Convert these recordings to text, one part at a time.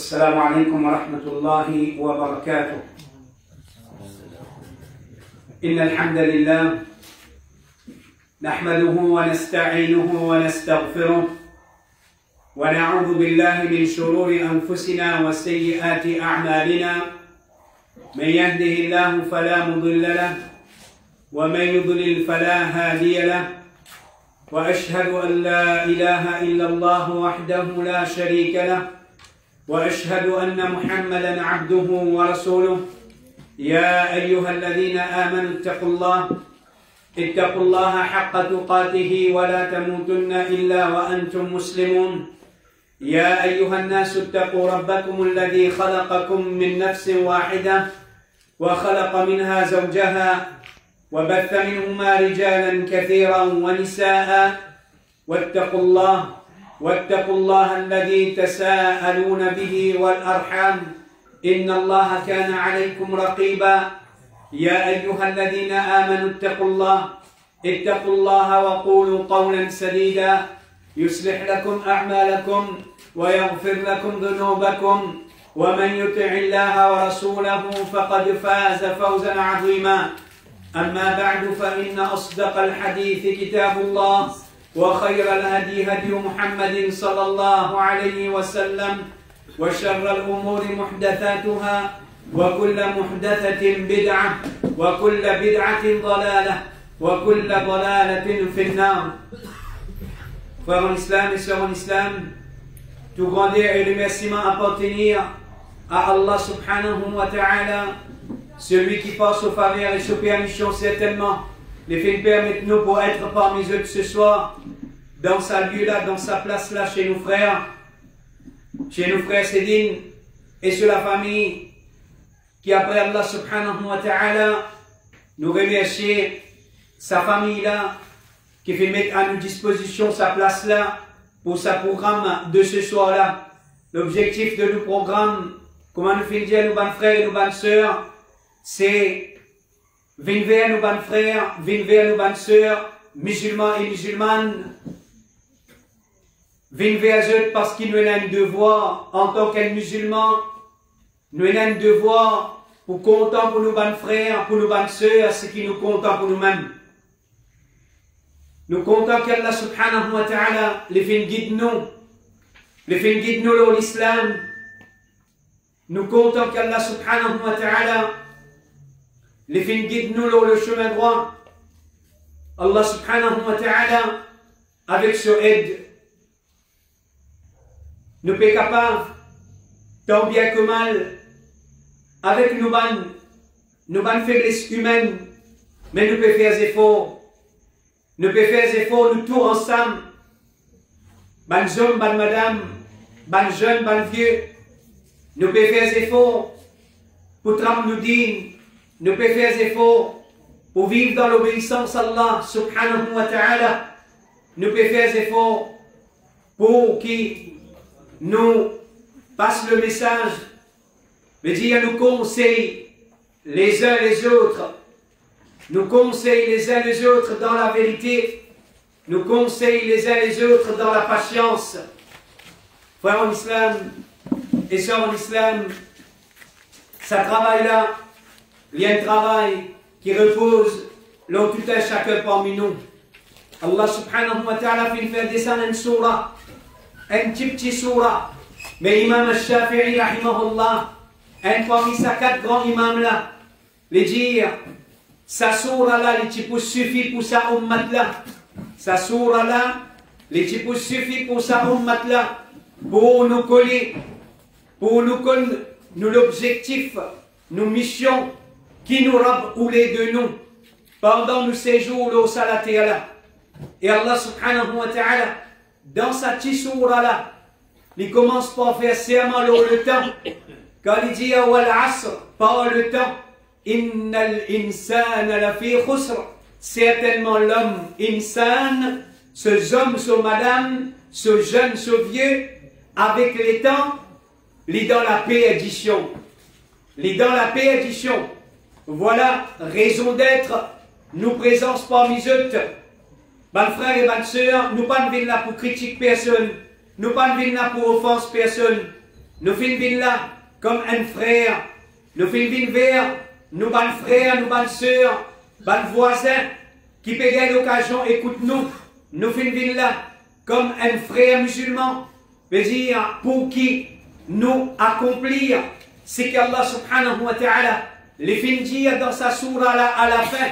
السلام عليكم ورحمة الله وبركاته. إن الحمد لله نحمده ونستعينه ونستغفره ونعوذ بالله من شرور أنفسنا وسيئات أعمالنا. من يهده الله فلا مضل له ومن يضلل فلا هادي له، وأشهد أن لا إله إلا الله وحده لا شريك له، وأشهد أن محمدا عبده ورسوله. يا أيها الذين آمنوا اتقوا الله حق تقاته ولا تموتن إلا وأنتم مسلمون. يا أيها الناس اتقوا ربكم الذي خلقكم من نفس واحدة وخلق منها زوجها وبث منهما رجالا كثيرا ونساء، واتقوا الله الذي تساءلون به والأرحام، إن الله كان عليكم رقيبا. يا أيها الذين آمنوا اتقوا الله وقولوا قولا سديدا يصلح لكم أعمالكم ويغفر لكم ذنوبكم، ومن يطع الله ورسوله فقد فاز فوزا عظيما. أما بعد، فإن أصدق الحديث كتاب الله، وخير الهدي هدي محمد صلى الله عليه وسلم، وشر الأمور محدثاتها، وكل محدثة بدعة، وكل بدعة ضلالة، وكل ضلالة في النار. Frères en islam et sœurs en islam, tout grandeur et remerciement appartenir à Allah subhanahu wa ta'ala, celui qui passe aux faveurs et sous permission certainement les fait permettre nous pour être parmi eux ce soir, dans sa lieu là, dans sa place là, chez nos frères Sédine, et sur la famille qui, après Allah subhanahu wa ta'ala, nous remercie sa famille là, qui fait mettre à nos dispositions sa place là, pour sa programme de ce soir là. L'objectif de nos programmes, comment nous fait dire nos bonnes frères et nos bonnes sœurs, c'est venir vers nos bonnes frères, venir vers nos bonnes sœurs, musulmans et musulmanes, venir vers eux parce qu'ils nous ont un devoir en tant que musulmans, nous avons un devoir pour compter pour nos bonnes frères, pour nos bonnes sœurs, ce qui nous compte pour nous-mêmes. Nous comptons qu'Allah subhanahu wa ta'ala les fait guide nous dans l'islam. Nous comptons qu'Allah subhanahu wa ta'ala les fait guide nous dans le chemin droit. Allah subhanahu wa ta'ala, avec son aide, nous sommes capables, tant bien que mal, avec nos bonnes faiblesses humaines, mais nous pouvons faire des efforts. Nous pouvons faire des efforts, nous tous ensemble, bonnes hommes, bonnes madames, bonnes jeunes, bonnes vieux. Nous pouvons faire des efforts pour tremper nous dire, nous pouvons faire des efforts pour vivre dans l'obéissance à Allah subhanahu wa ta'ala. Nous pouvons faire des efforts pour qui nous passe le message, mais dire nous conseille les uns les autres. Nous conseille les uns les autres dans la vérité. Nous conseille les uns les autres dans la patience. Frères en islam et sœurs en islam, ça travail là, il y a un travail qui repose dans tout un chacun parmi nous. Allah subhanahu wa ta'ala fait faire descendre une surah, un petit surah. Mais Imam al-Shafi'i rahimahullah, un parmi sa 4 grands imams là, les dire, sa surah là, les types suffit pour sa ummat là. Sa surah là, les types suffit pour sa ummat là. Pour nous coller, pour nous l'objectif, nos missions, qui nous rab ou les de nous, pendant nos séjours au salaté là. Et Allah subhanahu wa ta'ala, dans sa petite surah là, il commence par faire serment le temps. Quand il dit wal asr, par le temps, innal insana lafi khusr, certainement l'homme insan, ce homme, ce madame, ce jeune, ce vieux, avec les temps, il est dans la perdition. Il est dans la perdition. Voilà raison d'être, nous présence parmi eux. Bonnes frères et bonnes sœurs, nous pas venir là pour critiquer personne, nous pas venir là pour offense personne, nous finissons là comme un frère, nous finissons vers nous ban frères, nous ban sœurs, ban voisins, qui peut gagner l'occasion, écoute-nous, nous finissons là comme un frère musulman, veut dire pour qui nous accomplir ce qu'Allah subhanahu wa ta'ala les fait dire dans sa sourate à la fin,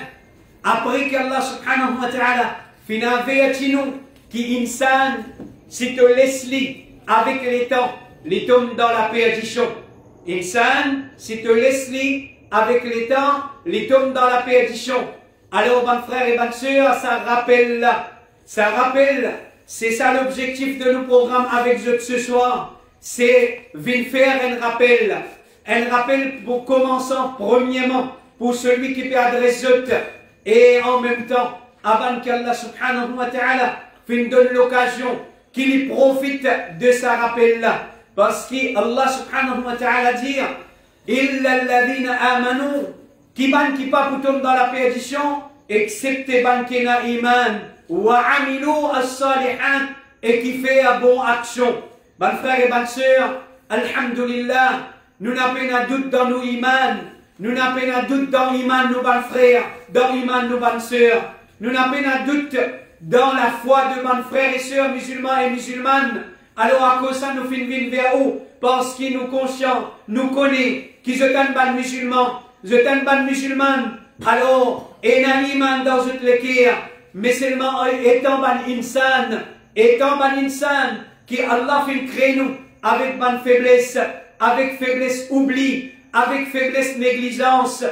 après qu'Allah subhanahu wa ta'ala fin averti-nous qui insan si te laisse avec les temps dans la perdition. Insan si te laisse avec les temps dans la perdition. Alors, mon frère et bonne sœur, ça rappelle là. Ça rappelle, c'est ça l'objectif de nos programmes avec eux ce soir. C'est venir faire un rappel. Un rappel pour commençant premièrement pour celui qui peut adresser et en même temps, avant qu'Allah subhanahu wa ta'ala nous donne l'occasion qu'il profite de ce rappel-là. Parce qu'Allah subhanahu wa ta'ala dit Illa alladhina amanu qui pas pour tomber dans la perdition, excepté ban qui n'a iman, wa amilu as-salihat et qui fait une bonne action. Ban frère et ban sœur, alhamdulillah, nous n'avons pas de doute dans nos iman, nous n'avons pas de doute dans l'iman nos ban frères, dans l'iman nos ban sœurs, nous n'avons pas de doute dans la foi de ban frères et sœurs musulmans et musulmanes. Alors à cause de ça, nous finissons vers où? Parce qu'ils nous conscients, nous connaissent, qu'ils sont un ban musulman, musulman, alors, et n'a iman dans toutes les guerres, mais seulement étant ban insan, qui Allah fait créer nous avec ban faiblesse, avec faiblesse oubli, avec faiblesse négligence,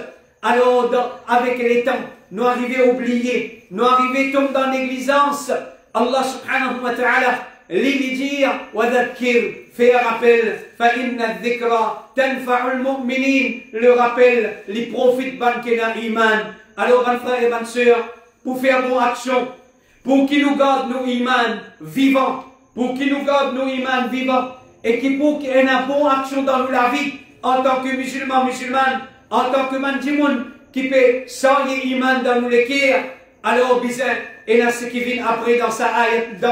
alors avec les temps, nous arrivons à oublier, nous arrivons à tomber dans la négligence, Allah subhanahu wa ta'ala, lui dire, وَذَكِّرْ fait un rappel, فَإِنَّ الذِّكْرَ تَنْفَعُ الْمُؤْمِنِينَ le rappel, les prophètes bankena iman. Alors, mes frères et mes sœurs, pour faire bonne action, pour qu'il nous garde nos iman vivants, et qui pour qu'il y ait une bonne action dans la vie, en tant que musulman, en tant que mandimoun, qui peut sans iman dans nous les cœurs, alors, bizarre, et là, ce qui vient après dans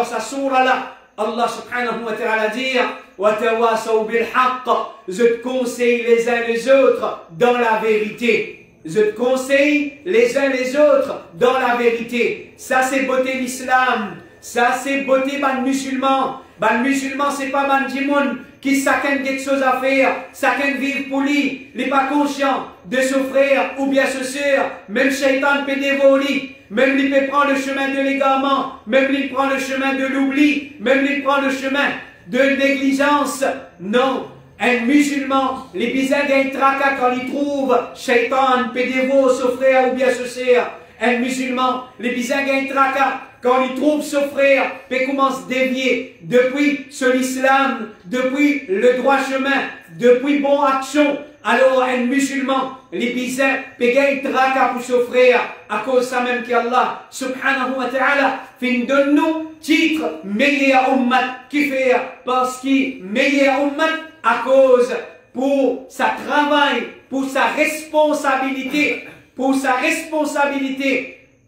sa sourate là, Allah subhanahu wa ta'ala dit وَتَوَاسَوْا بِالْحَقِّ je te conseille les uns les autres dans la vérité. Je te conseille les uns les autres dans la vérité. Ça c'est beauté l'islam. Ça c'est beauté ban musulman. Ban musulman c'est pas ban djimoun qui chacun a quelque chose à faire. Chacun vit pour lui. Il n'est pas conscient de son frère ou bien sa sœur. Même shaitan peut dévoler. Même il peut prendre le chemin de l'égarement, même il prend le chemin de l'oubli, même il prend le chemin de négligence. Non, un musulman, les bizarres d'un tracas quand il trouve shaitan, pédévo, son frère ou bien sa sœur. Un musulman, les bizarres d'un tracas quand il trouve son frère, peut commencer à dévier depuis sur l'islam, depuis le droit chemin, depuis bonne action. Alors un musulman, les bizarres, peut gagner tracas pour son frère, à cause de ça même qu'Allah, subhanahu wa ta'ala, fin donne-nous titre meilleur ummat qui fait, parce qu'il meilleur ummat à cause pour sa travail, pour sa responsabilité,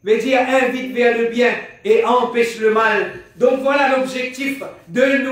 veut dire invite vers le bien et empêche le mal. Donc voilà l'objectif de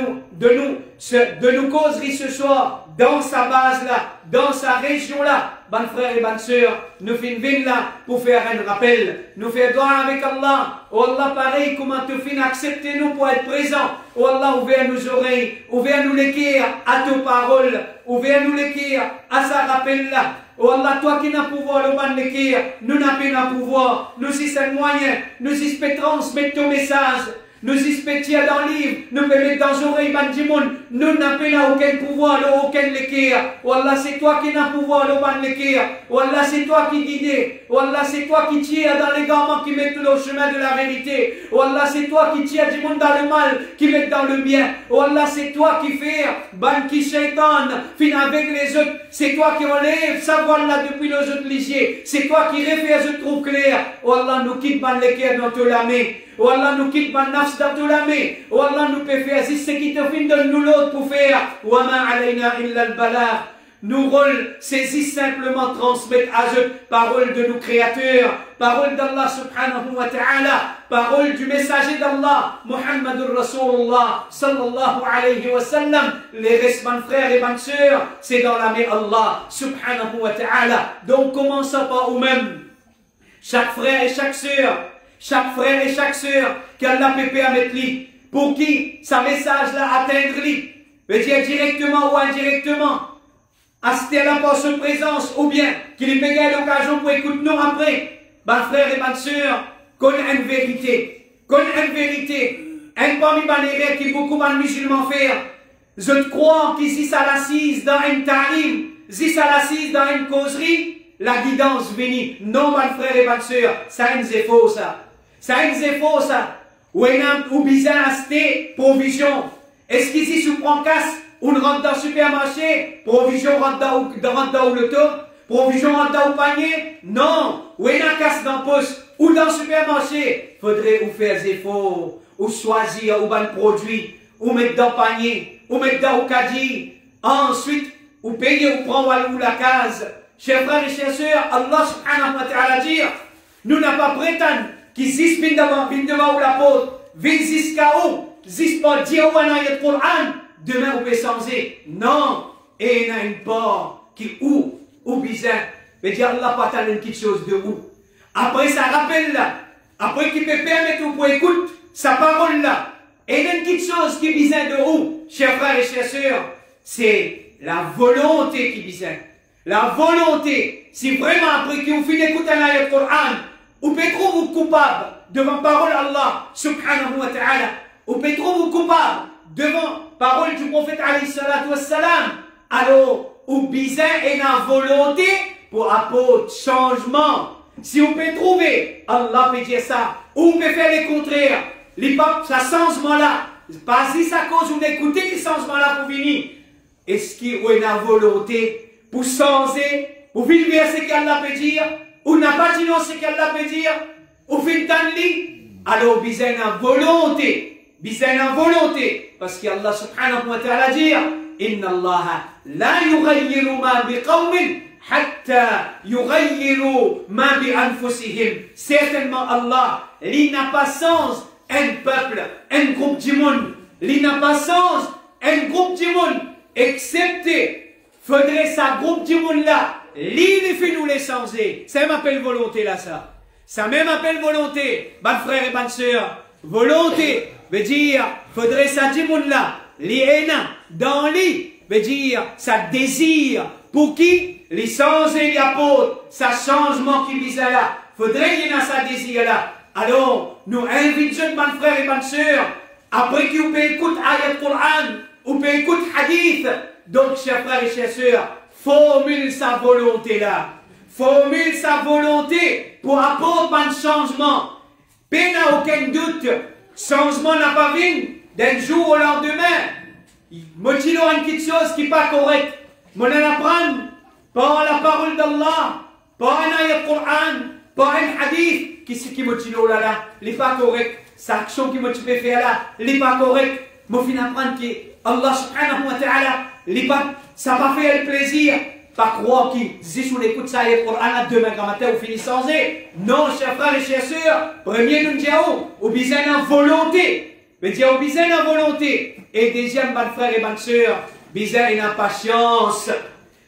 nous causeries ce soir, dans sa base là, dans sa région là. Bonnes frères et bonnes sœurs, nous finissons là pour faire un rappel, nous faire droit avec Allah. Oh Allah, pareil, comment tu finis accepter nous pour être présent. Oh Allah, ouvert nos oreilles, ouvert nous les cœurs à tes paroles, ouvert nous les cœurs à sa rappel là. Oh Allah, toi qui n'as pouvoir le ban de cœur, nous n'avons pas pouvoir, nous y sommes moyens, nous y sommes transmettre ton message. Nous ispétions dans le livre, nous mettons dans les oreilles du monde, nous n'avons aucun pouvoir, aucun l'équerre. Wallah, c'est toi qui n'as pouvoir, le ban l'équerre. Wallah, c'est toi qui guides. Wallah, c'est toi qui tires dans les garments qui mettent le chemin de la vérité. Wallah, c'est toi qui tires du monde dans le mal, qui met dans le bien. Wallah, c'est toi qui fais, ban qui shaitan, fin avec les autres. C'est toi qui enlève savoir là depuis les autres lisiers. C'est toi qui refait ce trou clair. Wallah, nous quitte ban l'équerre dans toute la main. Oh Allah nous quitte ma nafs dans tout la main. Oh Allah nous peut faire ce qui te fin de nous l'autre pour faire. Wa ma alayna illa al-balagh. Nos rôles, c'est si simplement transmettre à eux parole de nos créateurs, parole d'Allah subhanahu wa ta'ala, parole du messager d'Allah, Muhammadur Rasulullah sallallahu alayhi wa sallam. Les restes, mes frères et mes sœurs, c'est dans la main Allah subhanahu wa ta'ala. Donc commençons par nous-mêmes. Chaque frère et chaque sœur, qu'Allah peut permettre lui, pour qui sa message là atteindre lui, veut dire directement ou indirectement, assister là par sa présence, ou bien qu'il ait payé l'occasion pour écouter nous après, ma frère et ma sœur, connaît une vérité, un parmi les erreurs que beaucoup de musulmans font. Je crois qu'ici ça l'assise dans un talim, si ça l'assise dans une causerie, la guidance vient. Non, ma frère et ma sœur, ça c'est faux ça. Ou bizarre acheter provision. Est-ce qu'ici, si on prend casse, on rentre dans le supermarché, provision rentre dans le top, provision rentre dans le panier? Non. Ou on a casse dans le poste, ou dans le supermarché. Faudrait ou faire des efforts, ou choisir, ou un produit, ou mettre dans le panier, ou mettre dans le caddie. Ensuite, ou payer, ou prendre ou la case. Chers frères et chers sœurs, Allah subhanahu wa ta'ala dit, nous n'avons pas prétendu qu'ils existent devant la porte, jusqu'à où, jusqu'à dire où on a le Coran, demain on peut changer. Non, et il y a une part qui ou bizarre, mais dire Allah pas tant quelque chose de où. Après ça rappelle là, après qu'il peut permettre pour écouter sa parole là, et il y a une petite chose qui est bizarre de où, chers frères et chers sœurs, c'est la volonté qui est bizarre. La volonté, si vraiment après que vous finissez d'écouter le Coran, vous pouvez trouver coupable devant parole Allah subhanahu wa ta'ala, vous pouvez trouver coupable devant parole du prophète alayhi salatu wassalam, alors vous bizarre et la volonté pour apporter changement. Si vous pouvez trouver, Allah peut dire ça, ou vous pouvez faire le contraire, les papes, ça changement là, pas si ça cause vous d'écouter ce changement là pour venir. Est-ce qu'il y a une volonté pour changer, pour vivre ce qu'Allah peut dire, ou n'a pas dit non ce qu'Allah peut dire, ou fait alors bizarre une volonté, parce qu'Allah subhanahu wa ta'ala dit, Inna Allah la yughayyiru ma biqawmin hatta yughayyiru ma bi anfusihim. Certainement Allah, il n'a pas sens un peuple, un groupe du monde, il n'a pas sens un groupe du monde, excepté faudrait ça groupe du monde là, l'île fait nous les changer. Ça m'appelle volonté là ça. Ça même appelle volonté, bonne frère et bonne sœur. Volonté veut dire, faudrait ça du monde là, l'INA, dans l'île, veut dire, ça désire. Pour qui? Les changer, les apôtres, ça changement qui vise là. Faudrait qu'il y ait ça désir là. Alors, nous invitons bonne frère et bonne sœur, après que vous pouvez écouter ayat Coran, vous pouvez écouter hadith. Donc, chers frères et chères sœurs, formule sa volonté là. Formule sa volonté pour apporter un changement. Peine à aucun doute, changement n'a pas vu d'un jour au lendemain. Motilons une petite chose qui n'est pas correcte. Mon en apprendre par la parole d'Allah, par un ayat Coran, par un hadith. Qui c'est qui motilons là là? Il n'est pas correct. Sa action qui motive faire là, il n'est pas correct. Mon fin apprendre que Allah subhanahu wa ta'ala, ça va faire le plaisir. Pas croire qu'il dit si on écoute ça et le Coran demain quand matin on finit sans et. Non, chers frères et chers sœurs, premier nous disons, au besoin de volonté. Mais dire au besoin de volonté. Et deuxième, bonne frère et bonne sœur, besoin d'impatience.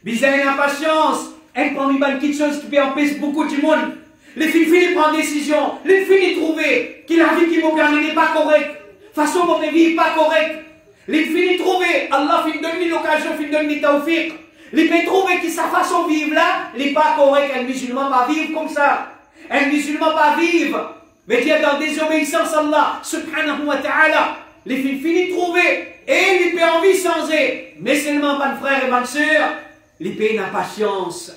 Besoin d'impatience. Un premier bonne petite chose qui peut empêcher beaucoup du monde. Les filles finissent prendre décision. Les filles trouver que la vie qui vous permet n'est pas correcte. Façon dont vie n'est pas correcte. Les filles trouver, Allah fait donner l'occasion, fait donner tawfiq. Les filles trouver que sa façon de vivre là, n'est pas correcte. Un musulman va vivre comme ça. Un musulman va vivre, mais dire dans désobéissance à Allah, subhanahu wa ta'ala. Les filles finissent trouver, et les filles envie de changer. Mais seulement, bonne frère et bonne sœur, les filles n'ont pas patience.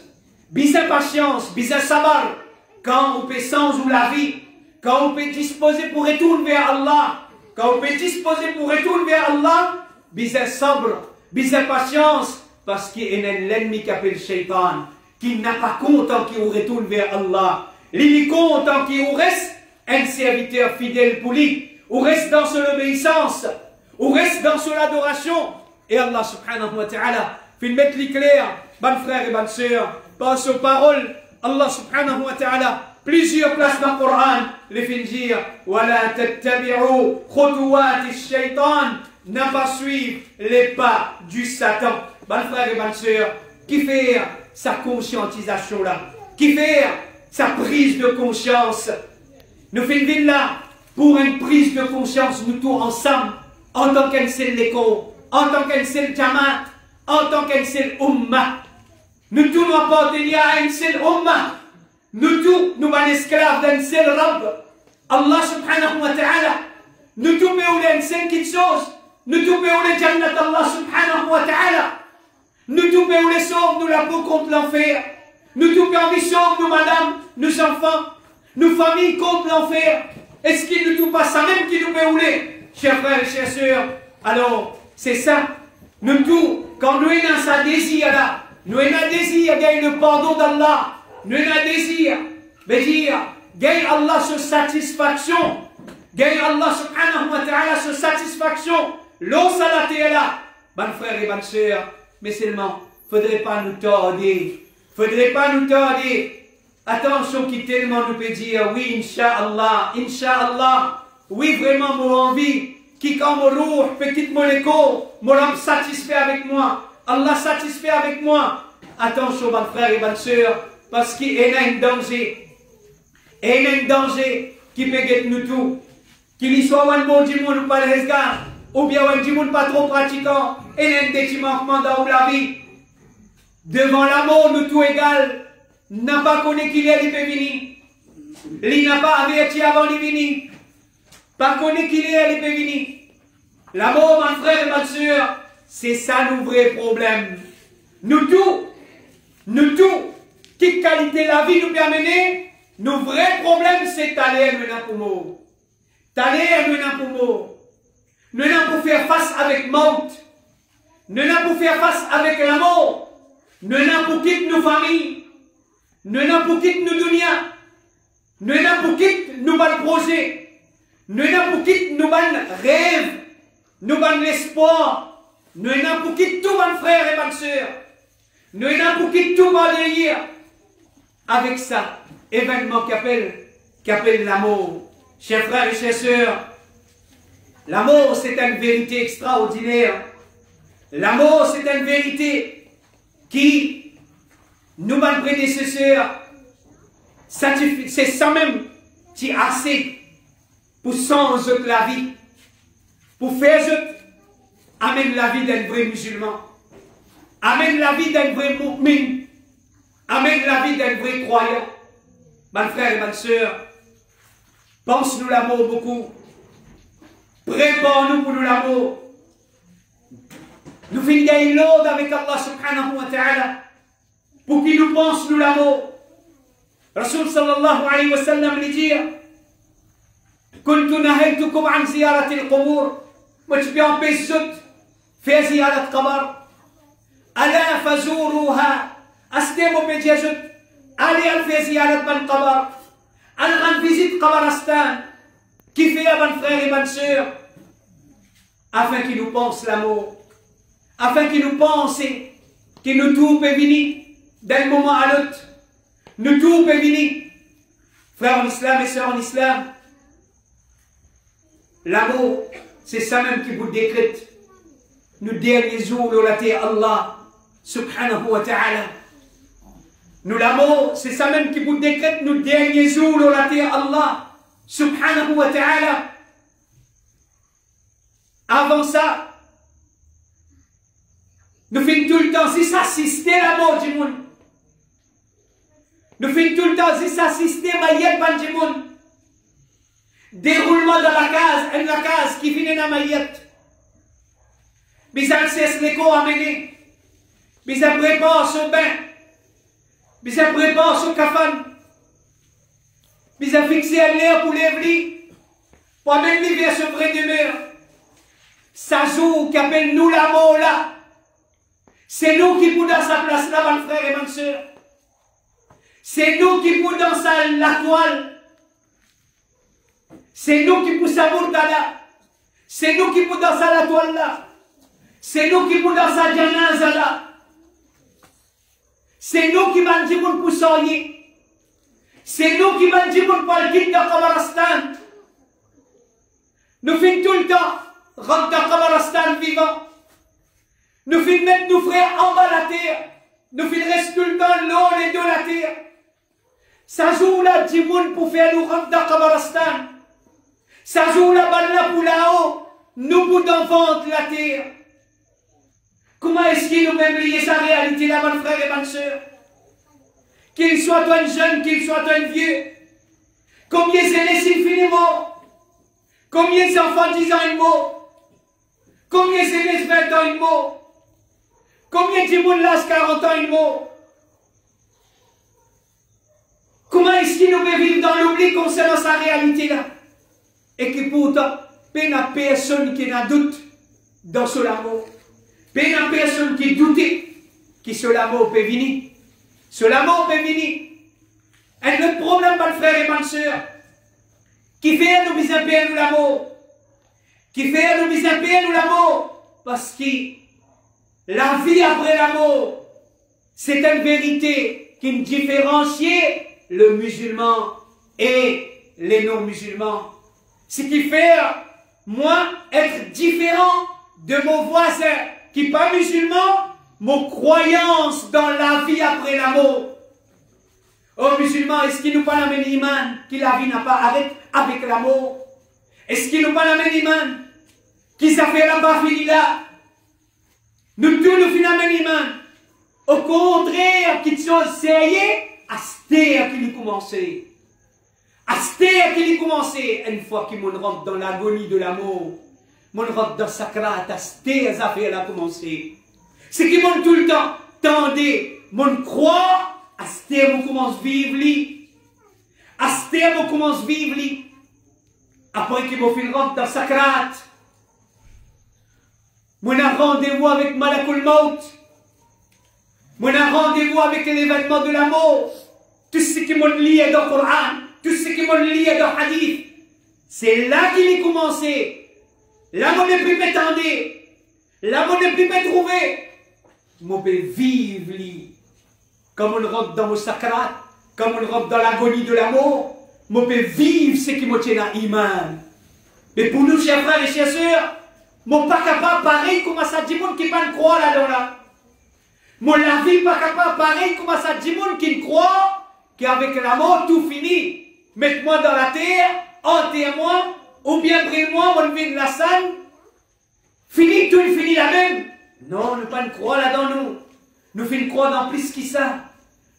Bizarre patience, bizarre sabar. Quand on peut changer la vie, quand on peut disposer pour retourner vers Allah, quand on peut disposer pour retourner vers Allah, bizarre sabre, bizarre patience, parce qu'il y a l'ennemi qui appelle le shaitan, qui n'a pas content qu'il retourne vers Allah. Il est content qu'il reste un serviteur fidèle pour lui, ou reste dans son obéissance, ou reste dans son adoration. Et Allah subhanahu wa ta'ala Fin mettre les clairs, bonnes frères et bonnes sœurs, passe aux paroles, Allah subhanahu wa ta'ala, plusieurs places dans le Coran, les fin dire, وَلَا تَتَّبِعُوا خُطُوَاتِ الشَّيْطَانِ, n'a pas suivre les pas du Satan. Bonnes frères et bonnes sœurs, qui fait sa conscientisation là, qui fait sa prise de conscience. Nous faisons là pour une prise de conscience, nous tous ensemble, en tant qu'un seul l'école, en tant qu'un seul jamaat, en tant qu'un seul umma. Nous tous nous appartenons à un seul umma. Nous tous, nous sommes esclaves d'un seul Rabb. Allah subhanahu wa ta'ala. Nous tous pouvons une seule chose. Nous tous pouvons les Jannat Allah subhanahu wa ta'ala. Nous tous pouvons les sauver, nous la peau contre l'enfer. Nous tous pouvons sauver nos madames, nos enfants, nos familles contre l'enfer. Est-ce qu'il ne tout pas ça même qui nous peut rouler, chers frères et chères sœurs? Alors, c'est ça. Nous tous, quand nous avons ça désir là, nous avons un désir de gagner le pardon d'Allah. Nous avons un désir de dire, gagne Allah sur satisfaction. Gagne Allah subhanahu wa ta'ala sur satisfaction. L'eau salate est là. Bonnes frères et bonnes sœurs, mais seulement, il ne faudrait pas nous tarder. Faudrait pas nous tarder. Attention qui tellement nous peut dire, oui, Inch'Allah, Inch'Allah, oui, vraiment, mon envie, qui quand mon roux, petite molécule, mon âme satisfait avec moi, Allah satisfait avec moi. Attention, mon frère et bonne sœur, parce qu'il y a un danger. Il y a un danger qui peut guetter nous tous. Qu'il y soit un bon du monde ou pas le regard, ou bien un du monde pas trop pratiquant, et il y a un petit manquement dans la vie. Devant l'amour, nous tous égales. N'a pas connu qu'il est venir. Il n'a pas averti avant de venir. Pas connu qu'il est venir. L'amour, mon frère et ma soeur, c'est ça nos vrais problèmes. Nous tous, quelle qualité la vie nous peut amener, nos vrais problèmes, c'est d'aller maintenant pour mort. D'aller maintenant pour mort. Nous n'avons pour faire face avec mort. Nous n'avons pour faire face avec la mort. Nous n'avons pour quitter nos familles. Nous n'avons pour quitter nos dunias. Nous n'avons pour quitter nos bons projets. Nous n'avons pour quitter nos bons rêves. Nos bons espoirs. Nous n'avons pour quitter tous nos frères et bonnes sœurs. Nous n'avons pour quitter tout nos délire. Avec ça, événement qu'appelle l'amour. Chers frères et chères sœurs, l'amour c'est une vérité extraordinaire. L'amour c'est une vérité qui, nous, nos prédécesseurs, c'est ça même qui est assez pour changer la vie, pour faire amène la vie d'un vrai musulman, amène la vie d'un vrai mu'min, amène la vie d'un vrai croyant. Mes frères et mes sœurs, pense-nous l'amour beaucoup, prépare-nous pour nous l'amour. Nous finissons l'ordre avec Allah subhanahu wa ta'ala pour qu'il nous pense nous l'amour. Rasul sallallahu alayhi wa sallam lui dit كنت نهيتكم عن زيارة القبور وتبيعوا بيزت في زيارة قبر ألا فزوروها أستموا بجزت ألا في زيارة بن قبر أنا visite قبرستان qui fait à bonne frère et bonne sœur afin qu'il nous pense l'amour, afin qu'il nous pense que nous tout peut venir d'un moment à l'autre, nous tout peut venir. Frères en islam et sœurs en islam, l'amour, c'est ça même qui vous décrète nous derniers jours de la terre Allah subhanahu wa ta'ala. Nous l'amour, c'est ça même qui vous décrète nous derniers jours de la terre Allah subhanahu wa ta'ala. Avant ça, nous faisons tout le temps si s'assister à la mort du monde. Nous faisons tout le temps si s'assister à la mort du monde. Déroulement dans la case qui finit dans la maillette. Mais ça cesse l'écho à mener. Mais ça prépare son bain. Mais ça prépare son cafane. Mais ça fixe l'air pour l'évli. Pour même l'hiver sur vrai demeure. Ça joue qui appelle nous l'amour là. C'est nous qui pouvons dans sa place là, mon frère et ma soeur. C'est nous qui pouvons dans la toile. C'est nous qui pouvons sa là. C'est nous qui pouvons dans la toile là. C'est nous qui pouvons dans sa janaza là. C'est nous qui m'en disons pour soigner. C'est nous qui m'en disons pour le quitter de Kabarastan. Nous finissons tout le temps, rentre dans Kabarastan vivant. Nous finissons mettre nos frères en bas de la terre. Nous finissons rester tout le temps l'eau et de la terre. Ça joue là, Djimoun pour faire nous rentrer dans Kabarastan. Ça joue là-bas là pour là-haut. Nous pouvons vendre la terre. Comment est-ce qu'il nous même lier sa réalité là, mon frère et ma soeur? Qu'il soit un jeune, qu'il soit un vieux. Combien c'est laissé infiniment? Combien d'enfants 10 ans un mot? Combien c'est les 20 ans un mot? Combien de monde là 40 ans un mot? Comment est-ce qu'il nous peut vivre dans l'oubli concernant sa réalité là? Et que pourtant, il n'y a personne qui n'a doute dans ce amour. Il n'y a personne qui doute que ce amour peut venir. Ce amour peut venir. Et le problème, mon frère et ma soeur, qui fait nous besoin de nous l'amour, qui fait nous besoin de nous l'amour, parce que la vie après l'amour, c'est une vérité qui différencie le musulman et les non-musulmans. Ce qui fait, moi, être différent de mon voisin qui n'est pas musulman, mon croyance dans la vie après l'amour. Oh musulman, est-ce qu'il nous parle la même iman, que la vie n'a pas arrêté avec l'amour? Est-ce qu'il nous parle la même iman, qui ça fait là-bas fini là? Nous tous nous finissons la même iman. Au contraire, quelque chose c'est à ce qui nous commençait. À ce qui nous commençait, une fois qu'il rentre dans l'agonie de l'amour, mon rentre dans sakrat, à ce affaire a commencé. C'est qui monte tout le temps, tendez, mon croit, à ce terme on commence à vivre li. À ce terme on commence à vivre li. Après qu'il m'a fait rentre dans sakrat, mon a rendez-vous avec Malakul Maut. Mon a rendez-vous avec l'événement de la mort. Tout ce qui m'a lié dans le Coran, tout ce qui m'a lié dans le Hadith. C'est là qu'il est commencé. Là, on ne peut pas t'attendre. Là, on ne peut pas trouver. On peut vivre, comme on rentre dans le sakrat, comme on rentre dans l'agonie de l'amour. On peut vivre ce qui me tient à l'iman. Mais pour nous, chers frères et chers sœurs, on n'est pas capable pareil comme ça dit monde qui ne pas croire là-dedans là. Mon la vie pas capable pareil comme ça dit monde qui ne croit qu'avec la mort tout fini. Mette-moi dans la terre, enterre-moi, ou bien brille-moi, mon vie de la salle. Fini, tout fini la même. Non, nous ne pas croire là-dedans nous. Nous finissons croire dans plus que ça.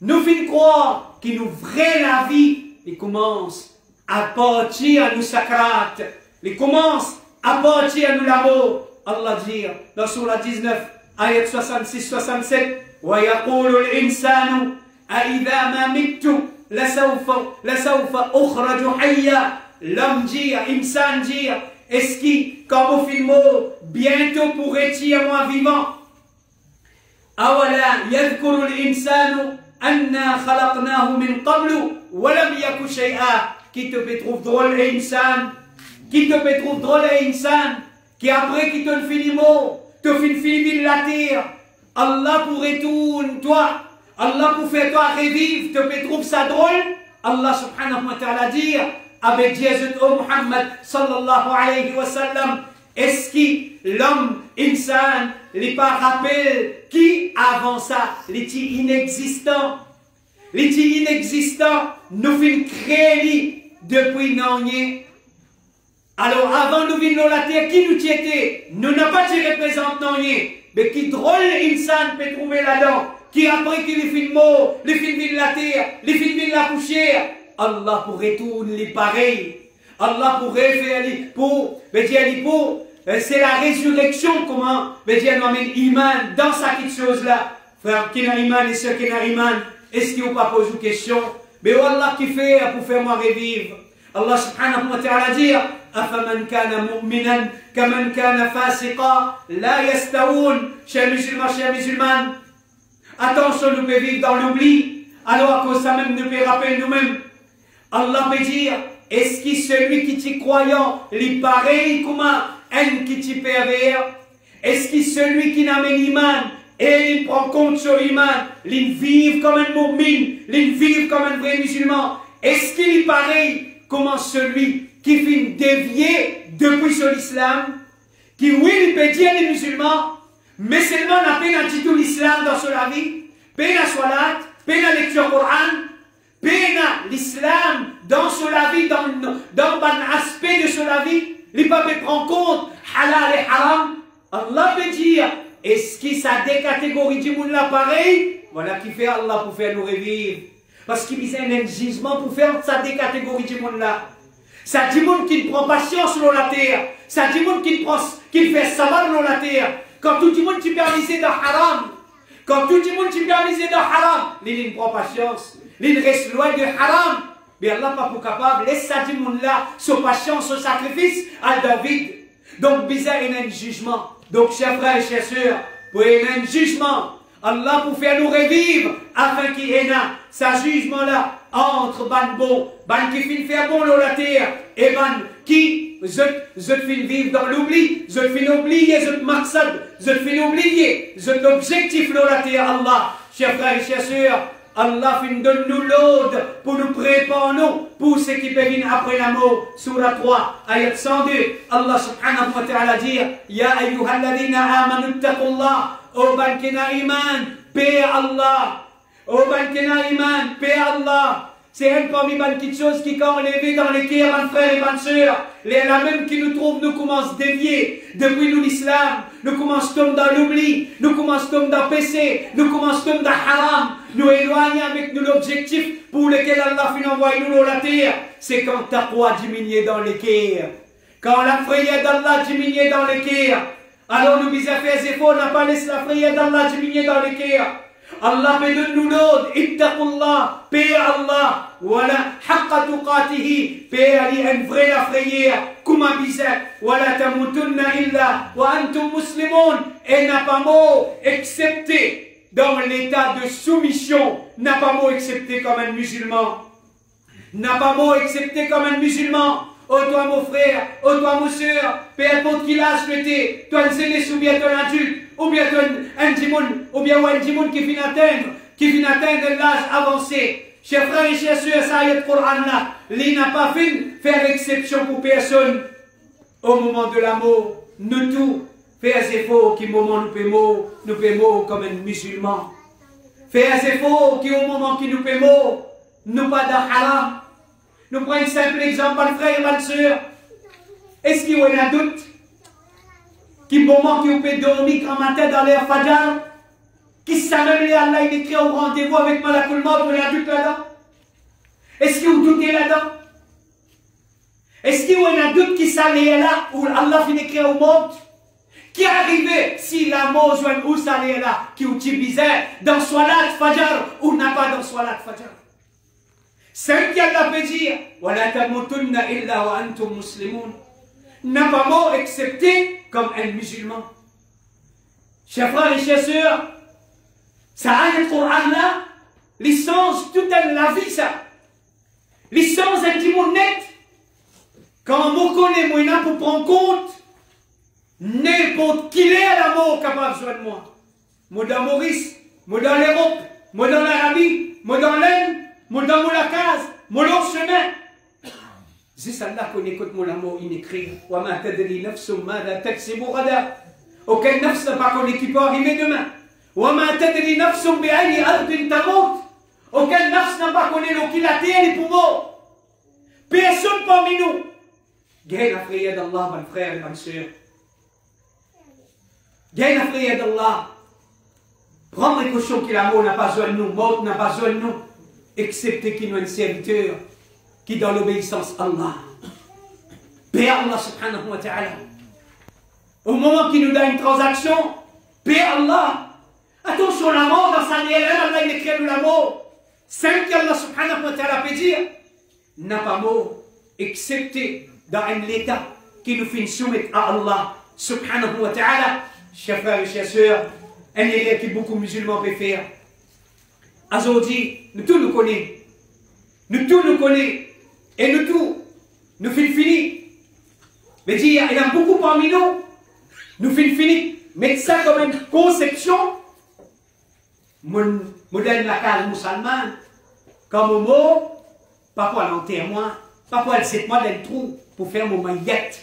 Nous finissons croire qu'il nous vraie la vie. Il commence à partir à nous sakrat. Il commence à partir à nous l'amour. Allah dit dans Surah 19, ayat 66-67, وَيَقُولُ الْإِنسَانُ أَإِذَا مَا مِتُّ لَسَوْفَ أُخْرَجُ حَيًّا. L'homme dit, insan dit, est-ce qu'il, comme au film, bientôt pourrait-il moi vivant? أَوَلَا يَذْكُرُ الْإِنسَانُ أَنَّا خَلَقْنَاهُ مِنْ قَبْلُ وَلَمْ يَكُ شَيْئًا. Qui te peut trouver drôle et insan? Qui te peut trouver drôle et insan? Qui après qui te finit mot, te finit la terre. Allah pour retourner toi. Allah pour faire toi revivre, te peut trouver ça drôle. Allah subhanahu wa ta'ala dit avec Jésus au Muhammad sallallahu alayhi wa sallam, est-ce que l'homme insan n'est pas rappelé qui avant ça, l'était inexistant. L'était inexistant, nous fin créé depuis non. Alors avant nous venir dans la terre, qui nous était? Nous n'avons pas de représentant, mais qui drôle insan peut trouver là-dedans, qui après qui les films morts, les films de la terre, les films de la poussière, Allah pour retourner les pareils, Allah pour refaire les pour, c'est la résurrection comment, nous amène iman dans sa petite chose là, frère qui n'a iman et ceux qui n'a iman, est-ce qu'ils n'ont pas posé une question? Mais Allah qui fait pour faire moi revivre. Allah subhanahu wa ta'ala dit أَفَمَنْ كَانَ مُؤْمِنًا كَمَنْ كَانَ فَاسِقًا لَا يَسْتَوُونَ. Chers musulmans, attention, nous pouvons vivre dans l'oubli, alors à cause de ça même nous pouvons rappeler nous-mêmes. Allah peut dire, est-ce que celui qui t'y croyant, est pareil comme un qui t'y pervers? Est-ce que celui qui n'a pas l'iman, et il prend compte sur l'imam, il vit comme un mu'min, il vit comme un vrai musulman. Est-ce qu'il est pareil comme celui qui finit dévié depuis sur l'islam, qui oui, il peut dire les musulmans, mais seulement n'a pas dit tout l'islam dans sa vie, pas la salat, pas la lecture Coran, pas l'islam dans sa vie, dans un aspect de sa vie, il ne peut pas prendre compte halal et haram. Allah peut dire, est-ce que ça des catégories du monde là pareil? Voilà qui fait Allah pour faire nous revivre. Parce qu'il y a un jugement pour faire ça des catégories du monde là. Ça dit monde qui ne prend patience sur la terre. Ça dit monde qui fait savoir sur la terre. Quand tout le monde qui permet dans haram. Quand tout le monde qui permet dans haram. Il ne prend patience. Il reste loin de haram. Mais Allah pas pour capable. Laisse ça dit monde là. Son patience, son sacrifice à David. Donc bizarre il y a un jugement. Donc chers frères et chers sœurs. Pour il y a un jugement. Allah pour faire nous revivre afin qu'il y ait ce jugement-là entre ban bon, ban qui fin faire bon la terre et ban qui je fin vivre dans l'oubli, je fin oublier, je maqsad, je fin oublier, je l'objectif la terre Allah. Chers frères et chers sœurs, Allah fin donne nous l'ordre pour nous préparer nous pour ce qui peut venir après la mort. Surah 3, ayat 102, Allah subhanahu wa ta'ala dit Ya ayyuhalladhina amanu taqullah. Oh ban kena iman, paix Allah. Oh ban kena iman, paix Allah. C'est un parmi les petites choses qui quand enlevé dans les cœurs, mes frères et mes sœurs. La même qui nous trouve, nous commence à dévier depuis nous l'islam. Nous commençons dans l'oubli, nous commençons dans le péché, nous commençons dans le haram. Nous éloignons avec nous l'objectif pour lequel Allah finit envoyer nous la terre. C'est quand taqwa diminue dans les cœurs. Quand la prière d'Allah diminue dans les cœurs. Alors nous disons faire des efforts, on n'a pas laissé la prière d'Allah diminuer dans les cœurs. Allah me donne nous l'ordre, ittaqullah, paix Allah, voilà, haqqa tuqatihi, paix Ali, une vraie la prière, comme un bizarre, voilà, tamutunna illa, wa antum muslimun, et n'a pas mot, excepté dans l'état de soumission, n'a pas mot excepté comme un musulman, n'a pas mot excepté comme un musulman. Oh toi mon frère, oh toi mon soeur, peu importe qui l'âge que t'es, toi un zélé ou bien toi un adulte, ou bien toi un djimoun, ou bien un djimoun qui finit atteindre l'âge avancé. Chers frères et chers sœurs, ça y est, le Coran là, il n'a pas fait faire exception pour personne. Au moment de la mort, nous tous, faire des efforts qui au moment nous payons comme un musulman. Faire des efforts qui au moment qui nous payons, nous pas de haram. Nous prenons un simple exemple, mon frère et ma soeur. Est-ce qu'il y a un doute qui, au moment qui vous peut dormir grand matin dans l'air fajr, qui savait que Allah il écrit au rendez-vous avec Malakul Maut, il y a un doute là-dedans? Est-ce que vous doutez là-dedans? Est-ce qu'il y a un doute qui s'allait là, où Allah finit écrire au monde? Qui est arrivé si la mort joint où s'allait là, qui est bizarre, dans Salat Fajr, ou n'a pas dans Salat Fajr? C'est qui Allah peut dire, وَلَا تَمُوتُنَّ إِلَّا وَأَنْتُمْ مُسْلِمُونَ. N'a pas mot excepté comme un musulman. Chers frères et chers sœurs, ça a le Coran là, l'essence toute la vie ça. L'essence est du monde net. Quand on connaît moi pour prendre compte, n'importe qui est à la mort capable de moi. Moi dans Maurice, moi dans l'Europe, moi dans l'Arabie, moi dans l'Inde, moi dans la case, moi dans le chemin. C'est celle-là qu'on écoute mon amour, il écrit. Aucun nafs n'a pas connu qui peut arriver demain. Aucun nafs n'a pas connu qui la terre et pour mort. Personne parmi nous. Gagne la prière d'Allah, mon frère et ma soeur. Gagne la prière d'Allah. Prends précaution que l'amour n'a pas besoin de nous, mort n'a pas besoin de nous, excepté qu'il nous est un serviteur qui dans l'obéissance à Allah. Père Allah subhanahu wa ta'ala. Au moment qu'il nous donne une transaction, Père Allah. Attention, la mort dans sa réelle, Allah il écrit la mort. C'est qu'Allah subhanahu wa ta'ala peut dire, n'a pas mort, excepté dans un état qui nous fait soumettre à Allah subhanahu wa ta'ala. Chers frères et chers sœurs, un élève que beaucoup de musulmans peuvent faire. Aujourd'hui, nous tous nous connaissons. Nous tous nous connaissons. Et nous tous, nous finissons fini. Mais il y en a beaucoup parmi nous. Nous finissons fini. Mettre ça comme une conception modèle la case musulmane, comme au mot, pas pour l'enterrement, pas pour le 7 mois d'un trou, pour faire mon maillette.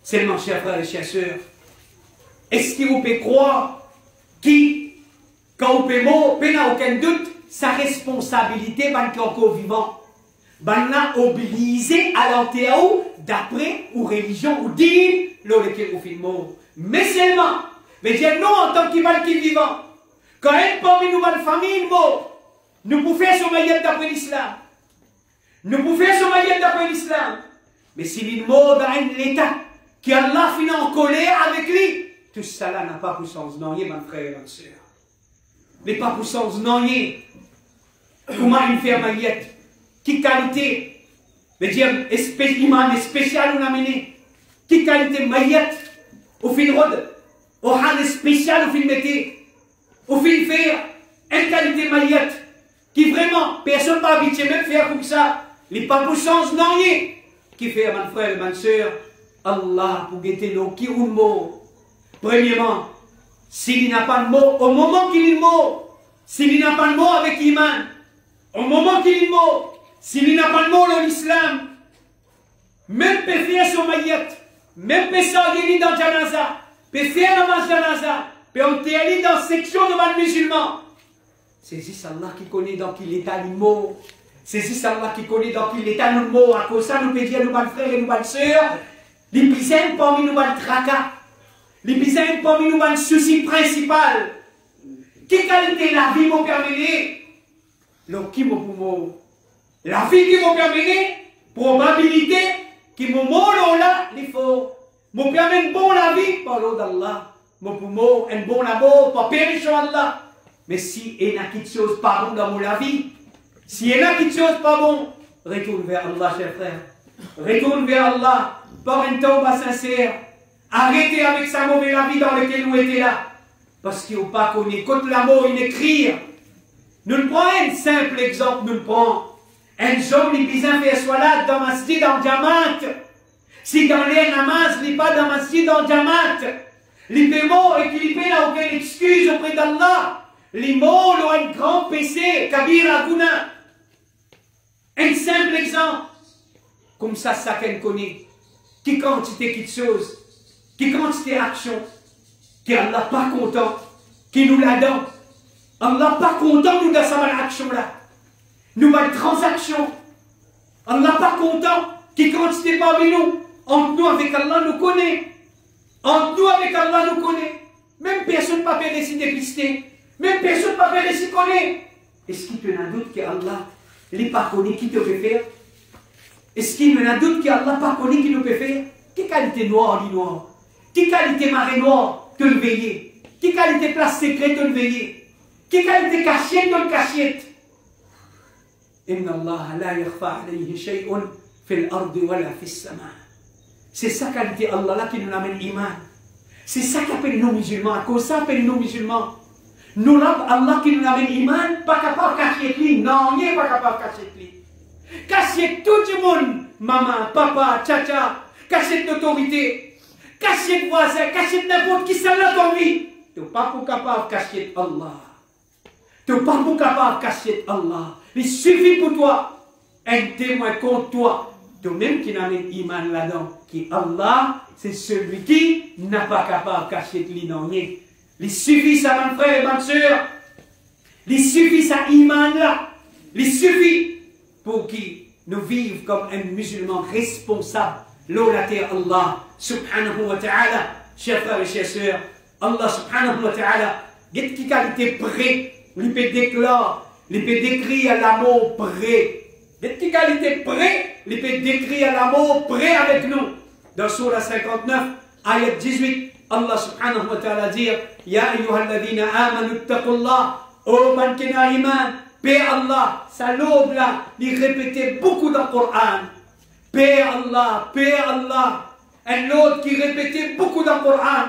Seulement, chers frères et chers sœurs, est-ce que vous pouvez croire qui, quand vous pouvez mort, il n'y a aucun doute, sa responsabilité, ben, qui est encore vivant, ben, l'a obligé à l'enterrer d'après ou religion ou dîme, lequel vous faites mort. Mais seulement, mais dire nous, en tant que qui vivant, quand un parmi nous, une famille mort, nous pouvons faire son maillette d'après l'islam. Nous pouvons faire son maillette d'après l'islam. Mais s'il est mort dans l'état, qui Allah finit en colère avec lui, tout cela n'a pas puissance non, mon frère et ma soeur. Mais pas puissance non, comment il fait maillette? Qui qualité? Mais dire, iman spécial on a mené. Qui qualité maillette? Au fin de rode. Au han spécial au fin de métier. Au fin de faire. Une qualité maillette. Qui vraiment, personne ne va habituer même faire comme ça. Les pas puissance non, qui fait, mon frère et ma soeur, Allah pour guetter nos qui ou mot. Premièrement, s'il n'a pas de mot, au moment qu'il est mort, s'il n'a pas de mot avec Iman, au moment qu'il est mort, s'il n'a pas de mot dans l'islam, même peut faire son maillette, même peut s'organiser dans Janaza, peut faire la masse Janaza, peut enterrer dans la section de les musulmans. C'est juste Allah qui connaît dans quel état il est mort. C'est juste Allah qui connaît dans quel état nous mort. À cause de ça, nous pouvons dire, nous, frères et nous, sœurs, les piscines parmi nous, tracas. Les piscines parmi nous, le souci principal. Quelle qualité la vie m'a permis? Qui m'a pour la vie qui m'a permis, probabilité qui m'a mort là, il faut. M'a permis une bonne la vie par l'eau d'Allah. M'a pour un bon amour par périr Allah. Mais si il y a quelque chose pas bon dans la vie, si il y a quelque chose pas bon, retourne vers Allah, cher frère. Retourne vers Allah par une tombe sincère. Arrêtez avec sa mauvaise vie dans laquelle vous étiez là. Parce qu'il n'y a pas qu'on écoute l'amour, il écrit. Nous ne prenons un simple exemple, nous le prenons. Un homme, il vient faire soit dans ma masjid en diamant. Si dans les namaz, il n'est pas dans ma masjid en diamant. Les paiements et qu'il n'a aucune excuse auprès d'Allah. Les mots ont un grand péché, Kabir Aguna. Un simple exemple. Comme ça, chacun connaît. Qui quantité quelque chose. Qui quantité d'action, qui Allah pas content, qui nous la donne. Allah pas content nous de cette action-là. Nous avons une transaction. Allah pas content, qui quantité parmi nous. Entre nous avec Allah nous connaît. Entre nous avec Allah nous connaît. Même personne ne peut pas décider dépister. Même personne ne peut pas décider connaît. Est-ce qu'il y a un doute qu'Allah n'est pas connu qui te peut faire? Est-ce qu'il y a un doute qu'Allah pas connu qui nous peut faire? Quelle qualité noire, lit noir? Quelle qualité marée noire que le veiller? Quelle qualité place secrète que le veiller? Quelle qualité cachette que le cachette? Inna Allah la yakhfa alayhi shay'un fil ardi wala fis sama. C'est sa qualité Allah là qui nous amène iman. C'est ça qu'appelle nous musulmans. À cause ça appelle nous musulmans. Nous là, Allah qui nous amène iman, pas capable de cacher lui. Non, il n'est pas capable de cacher lui. Cacher tout le monde. Maman, papa, tcha, cacher l'autorité. Cacher le voisin, cacher n'importe qui ça dans ton vie. Tu n'es pas capable de cacher Allah. Tu n'es pas capable de cacher Allah. Il suffit pour toi un témoin contre toi. Toi-même qui n'a pas iman là-dedans. Qui Allah, c'est celui qui n'a pas capable de cacher l'inonnier. Il suffit ça, mon frère et ma soeur. Il suffit ça, iman là. Il suffit pour qui nous vivons comme un musulman responsable. L'ola Allah subhanahu wa ta'ala, chers frères et chers sœurs, Allah subhanahu wa ta'ala, qu'est-ce qui qualité prêt, il peut déclarer, il peut décrire l'amour prêt. Qu'est-ce qui qualité prêt, il peut décrire l'amour prêt avec nous. Dans Surah 59, ayat 18, Allah subhanahu wa ta'ala dit, Ya ayyuhalladhina amanu ittaqullah, ô man qui n'a iman, paix Allah, ça l'aube là, il répétait beaucoup dans le Coran. Paix Allah, paix Allah. Un autre qui répétait beaucoup dans le Coran.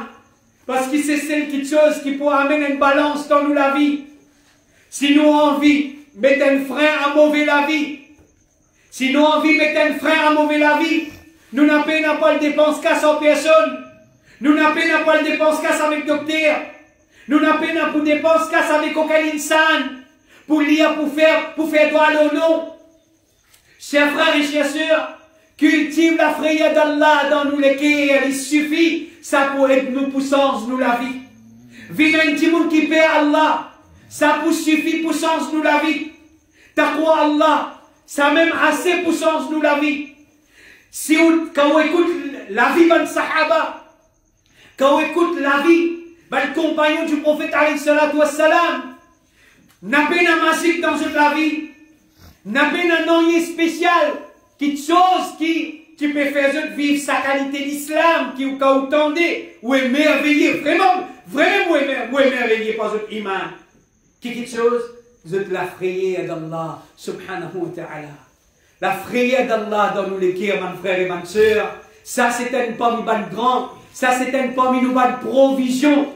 Parce que c'est celle chose qui peut amener une balance dans nous la vie. Si nous envie mettre un frein à mauvais la vie. Si nous envie mettre un frein à mauvais la vie. Nous n'avons pas de dépense casse en personne. Nous n'avons pas de dépense casse avec docteur. Nous n'avons pas pour dépenser qu'à avec aucun insan, pour lire, pour faire droit à l'eau. Chers frères et chers sœurs, cultive la frayeur d'Allah dans nous les cœurs, il suffit, ça pour être nous puissance, nous la vie. Vivre un petit monde qui paie Allah, ça pour suffit puissance, nous la vie. Taqwa Allah, ça même assez puissance, nous la vie. Si quand on écoute la vie de Sahaba, quand on écoute la vie de compagnon du prophète alayhi salatu wassalam, n'a pas un magique dans cette la vie, n'a pas un nom spécial, quelque chose qui tu peux faire vivre sa qualité d'islam, qui ou t'entendez, ou est merveilleux, vraiment merveilleux par votre iman, qui quelque chose, de la frayeur d'Allah, subhanahu wa ta'ala. La frayeur d'Allah dans nous les cœurs, mon frère et ma soeur, ça c'est un parmi les grands, ça c'est un parmi nous de provision,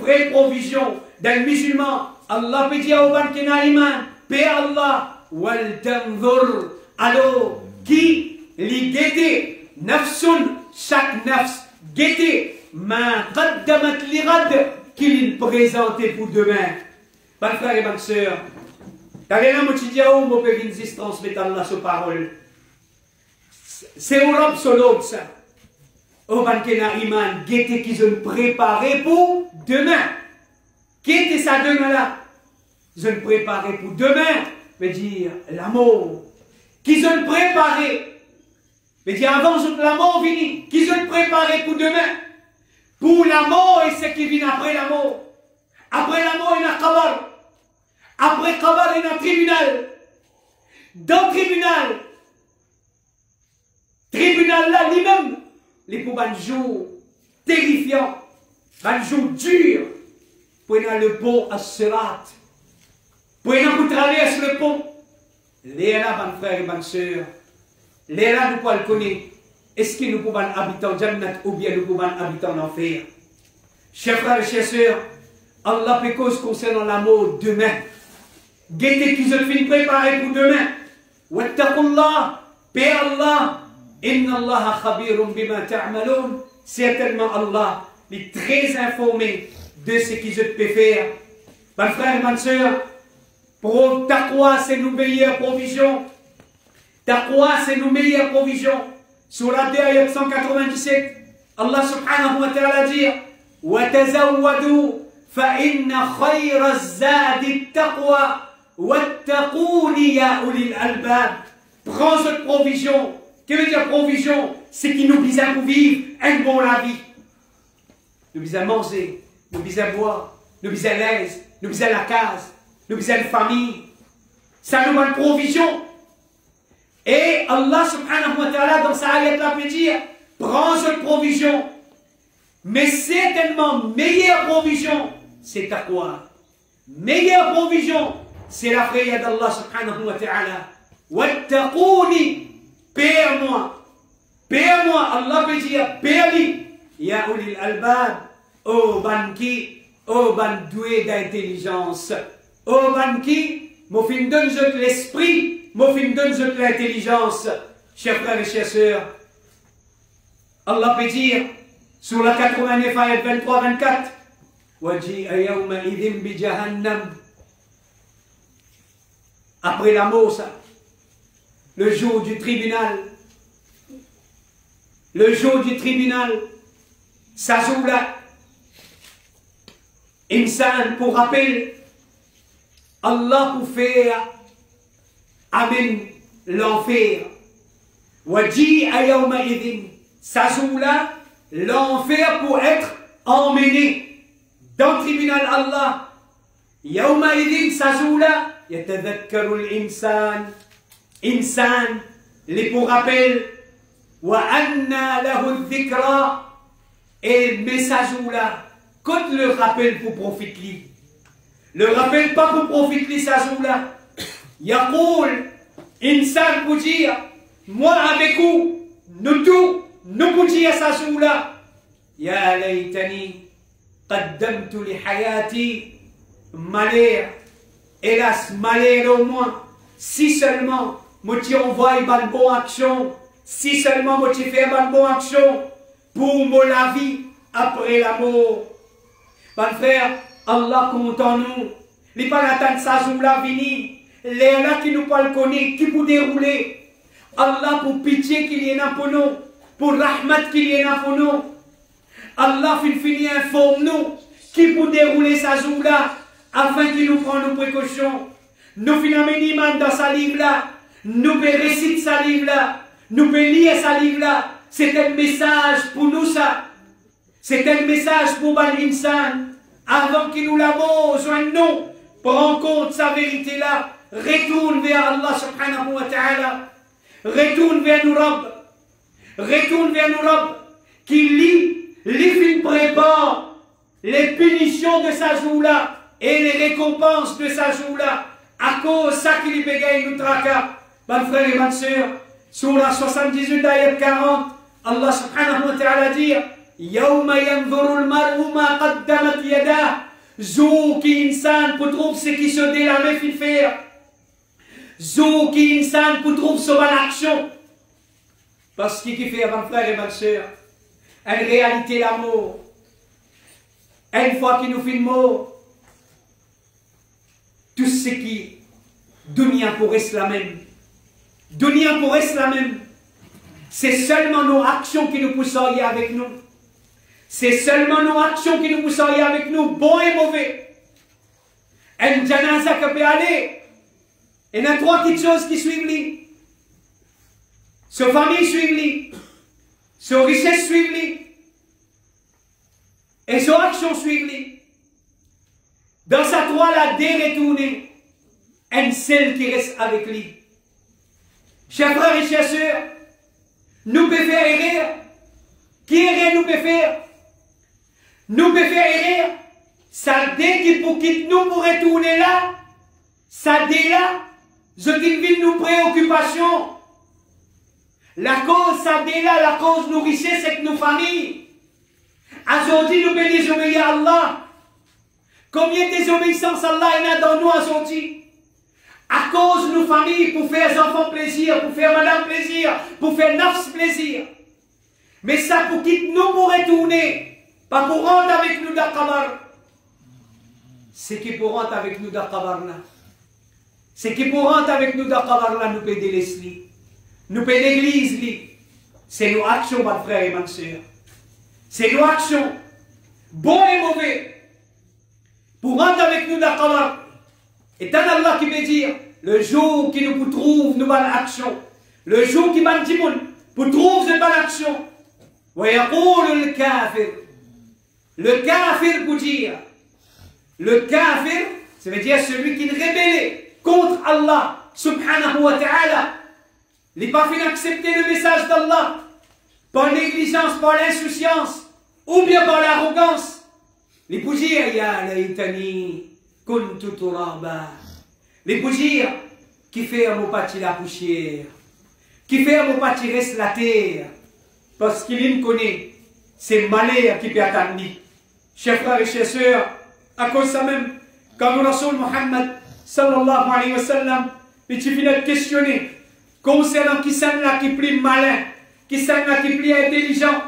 vraie provision, d'un musulman. Allah peut dire au ban kena iman, paix Allah, wal tanzur, alors, qui li guette, nafsun, chaque nafs, guette, ma qaddamat li rad, qu'il présentait pour demain. Mon frère et ma soeur, t'avais là, je dis, oh, mon père, il transmettre Allah sa parole. C'est Europe, c'est l'autre, ça. Oh, ban kena iman, guette qu'ils ont préparé pour demain. Qu'est-ce ça demain là? Ils ont préparé pour demain, veut dire l'amour. Qu'ils ont préparé, veut dire avant l'amour vini, qu'ils ont préparé pour demain. Pour l'amour et ce qui vient après l'amour. Après l'amour, il y a Kabar. Après Kabar, il y a tribunal. Dans le tribunal là lui-même, les pour un jour terrifiant, un jour dur, pour le pont à Sirat, pour traverser le pont. Les là, mon frère et ma soeur, les là, nous pouvons le connaître. Est-ce que nous pouvons habiter en Jannat ou bien nous pouvons habiter en enfer? Chers frères et chers sœurs, Allah peut cause concernant l'amour demain. Guettez qu'ils ont fait préparer pour demain. Wattaqullah, paix Allah, inna Allah khabirum bima ta'malun. Certainement Allah est très informé de ce qu'ils ont pu faire. Mon frère et ma sœur, pour taqwa, c'est nos meilleures provisions. Taqwa, c'est nos meilleures provisions. Sur la ayat 197, Allah subhanahu wa ta'ala dit وَتَزَوَّدُوا فَإِنَّ خَيْرَ الزَّادِ التَّقْوَى وَاتَّقُونِ يَا أُولِي الْأَلْبَابِ. Prends cette provision. Qu'est-ce que veut dire provision? C'est qui nous vise à vivre un bon la vie. Nous vise à manger, nous vise à boire, nous vise à l'aise, nous vise à la case, nous vise à la famille. Ça nous donne provision. Et Allah subhanahu wa ta'ala dans sa ayat là peut dire, prends cette provision. Mais certainement, meilleure provision, c'est taqwa. Meilleure provision, c'est la prière d'Allah subhanahu wa ta'ala. Wattaqouni, paie-moi. Paie-moi, Allah peut dire, paie-lui. Ya ulil albab, oh banki, oh ban doué d'intelligence. Oh banki, mon fin donne l'esprit. Mon film donne l'intelligence, chers frères et chers sœurs. Allah peut dire, sur la 89 ayat 23-24, après la mort, ça, le jour du tribunal, ça joue là, insan pour rappel, Allah pour faire amène l'enfer. Waji ayawma idin. Ça joue là, l'enfer pour être emmené dans le tribunal Allah. Yawma idin, ça joue là, yatadhakkaru l'insan. Insan, les pour rappel. Wa anna lahu dhikra. Et le message là, quand le rappel pour profiter. Le rappel pas pour profiter, ça joue là. Yaqoul, insan pour dire, moi avec vous, nous tous, nous pour dire ça joue là. Ya laytani, qaddamtu li hayati, malheur, hélas, malheur au moins, si seulement, moi tu envoie une bonne action, si seulement moi tu fais une bonne action, pour moi la vie après la mort. Pan frère, Allah compte en nous. Les panatans sa joula vini. Les là qui nous parlent connaît, qui pour dérouler. Allah pour pitié qu'il y ait pour nous. Pour rahmat qu'il y ait pour nous. Allah finit informe nous. Qui pour dérouler sa joula. Afin qu'il nous prenne nos précautions. Nous finissons dans sa livre là. Nous pouvons réciter sa livre là. Nous pouvons lire sa livre là. C'est un message pour nous ça. C'est un message pour Ban-Insan. Avant qu'il nous l'avons, joigne-nous. Prends compte sa vérité là. Retourne vers Allah subhanahu wa ta'ala. Retourne vers nous Rabb. Retourne vers nous Rabb. Qui lit, il prépare les punitions de sa joue là. Et les récompenses de sa joue là. À cause de ça qu'il bégaye nous traka. Mes frères et mes sœurs. Surah 78 ayat 40. Allah subhanahu wa ta'ala dit Yawma yanzuru al-mar'u ma qaddamat yadah. Zou ki insan pour trouver ce qui se dit la main fait faire. Zou ki insan pour trouver ce bonne action. Parce qu'il fait, mes frères et mes sœurs, en réalité l'amour. Une fois qu'il nous fait le mot, tout ce qui dunya pour rester la même. Dunya pour rester la même. C'est seulement nos actions qui nous poussent à y avec nous. C'est seulement nos actions qui nous poussent à y avec nous, bons et mauvais. Un janaza qui peut aller. Il y a trois petites choses qui suivent lui. Sa famille suit lui. Sa richesse suit lui. Et son action suit lui. Dans sa trois, la détournée, un seul qui reste avec lui. Chers frères et chers sœurs, nous pouvons faire erreur. Qui erreur nous peut faire? Nous pouvons faire erreur. Ça dé qui pour quitter nous pour retourner là. Ça dé là. Je dis nous préoccupations. La cause, ça dé là, la cause nous richesse, c'est que nos familles. Aujourd'hui, nous pouvons désobéir à Allah. Combien de désobéissances Allah il y a dans nous aujourd'hui? À cause de nos familles, pour faire les enfants plaisir, pour faire madame plaisir, pour faire nafs plaisir. Mais ça pour quitter nous pour retourner, pas pour rentrer avec nous d'Aqabar. C'est qui pour rentrer avec nous d'Aqabar là. C'est qui pour rentrer avec nous d'Aqabar là, nous payer les nous payer l'église. C'est nos actions, mes frères et mes sœurs. C'est nos actions, bons et mauvais, pour rentrer avec nous d'Aqabar. Et tant Allah qui veut dire, le jour qui nous trouve une bonne action, le jour qui va nous pour trouver une bonne action, le kafir pour dire, le kafir, ça veut dire celui qui est rébellé contre Allah, subhanahu wa ta'ala, il n'est pas fait d'accepter le message d'Allah, par négligence, par l'insouciance, ou bien par l'arrogance. Il peut dire, ya laïtani, kuntu turaba. Les bougies qui fait à mon pâti la poussière, qui fait à mon pâti reste la terre, parce qu'il me connaît, c'est malheur qui peut attendre. Chers frères et chers sœurs, à cause de ça même, quand le Rasoul Muhammad sallallahu alayhi wa sallam, il finit de questionner concernant qui c'est là qui est plus malin, qui c'est là qui est plus intelligent.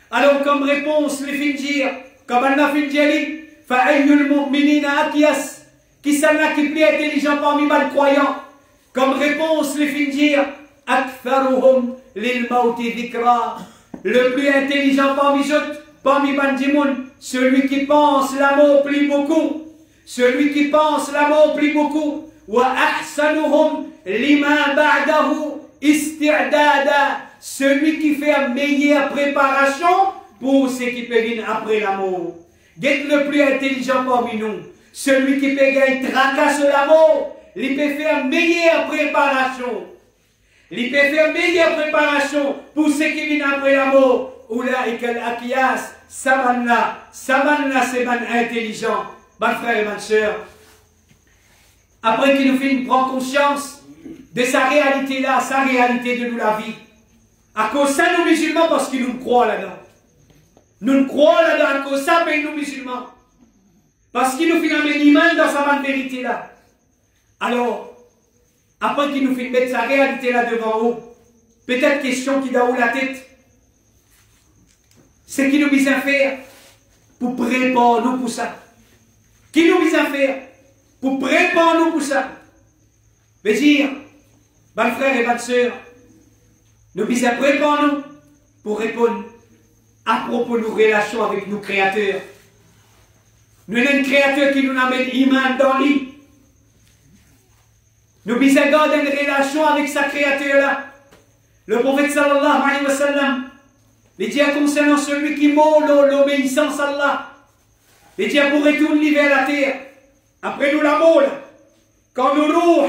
Alors comme réponse, les fins dire, comme on a fait dire, fa'ayyul mu'minina akiyas. Qui sont là qui est plus intelligent parmi les croyants? Comme réponse, les fins dire, Aktharuhum lil mauti dhikra. Le plus intelligent parmi eux, parmi Bandimoun, celui qui pense la mort plus beaucoup. Celui qui pense la mort plus beaucoup. Wa ahsanuhum lima ba'dahu isti'dada. Celui qui fait une meilleure préparation pour ce qui peut venir après la mort. Qu'est le plus intelligent parmi nous? Celui qui peut gagner tracasse la mort, il peut faire une meilleure préparation. Il peut faire une meilleure préparation pour ce qui vient après la mort. Oula et quel akiyas, samanla c'est ban intelligent. Mes frères et mes sœurs, après qu'il nous finisse prendre conscience de sa réalité là, sa réalité de nous la vie. À cause de ça, nous musulmans, parce qu'ils nous croient là-dedans. Nous nous croyons là-dedans, à cause de ça, mais nous musulmans. Parce qu'il nous fait un iman dans sa bonne vérité là. Alors, après qu'il nous fait mettre sa réalité là devant nous, peut-être question qui dans la tête, c'est qu'il nous mise à faire. pour préparer nous pour ça. Qui nous vise à faire pour préparer nous pour ça? Veut dire, bonnes frères et bonnes sœurs, nous vise à préparer nous pour répondre à propos de nos relations avec nos créateurs. Nous avons un créateur qui nous amène iman dans lui. Nous vise à garder une relation avec sa créateur-là. Le prophète sallallahu alayhi wa sallam, il dit concernant celui qui mord l'obéissance à Allah, il dit pour retourner vers la terre, après nous la mort, quand nous rouh,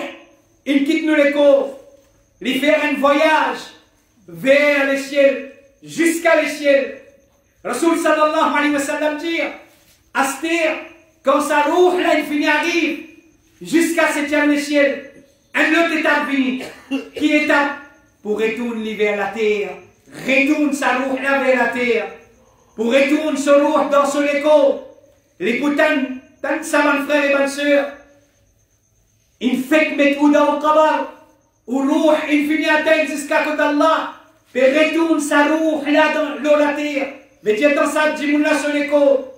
il quitte nous les corps, il fait un voyage vers les ciels, jusqu'à les ciels. Rasoul sallallahu alayhi wa sallam dit, Astir, quand sa rouh là, il finit arrive, jusqu'à septième ciel, un autre étape finit, qui étape pour retourner vers la terre, retourne sa rouh là vers la terre, pour retourner son rouh dans son écho. Les poutanes, tant de savants frères et bonnes sœurs, il fait que mettre dans le kabar, ou rouh, il finit à atteindre jusqu'à côté d'Allah, puis retourne sa rouh là dans la terre. Mais Dieu dans sa djimoun là son écho,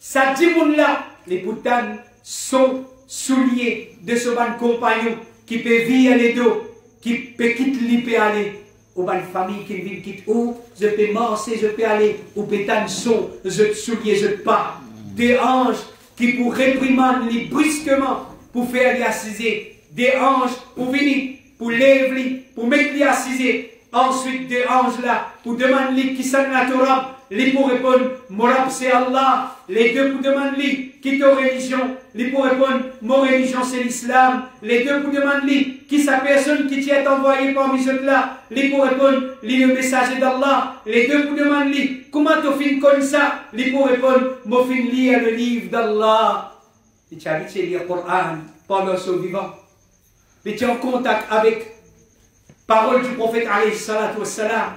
sa djimoun là, les poutanes sont souliers de ce bon compagnon qui peut vivre les deux, qui peut quitter lui peut aller. Ou bonne famille qui vit quitte où, je peux marcher, je peux aller, ou pétane son, je te soulier, je te pas. Des anges qui pour réprimander lui brusquement, pour faire lui assiser. Des anges pour venir, pour lever, pour mettre lui assiser. Ensuite, des anges là, pour demander qui s'en la Torah, les pour répondre, mon Rab c'est Allah. Les deux pour demander qui ta religion, les pour répondre, mon religion c'est l'islam. Les deux pour demander qui sa personne qui t'y est envoyée parmi ceux là, les pour répondre, les le messager d'Allah. Les deux pour demander comment tu fin comme ça, les pour répondre, mon fin lire le livre d'Allah. Et tu as habitué lire le Coran pendant son vivant. Et tu es en contact avec parole du prophète alayhi salatu wassalam.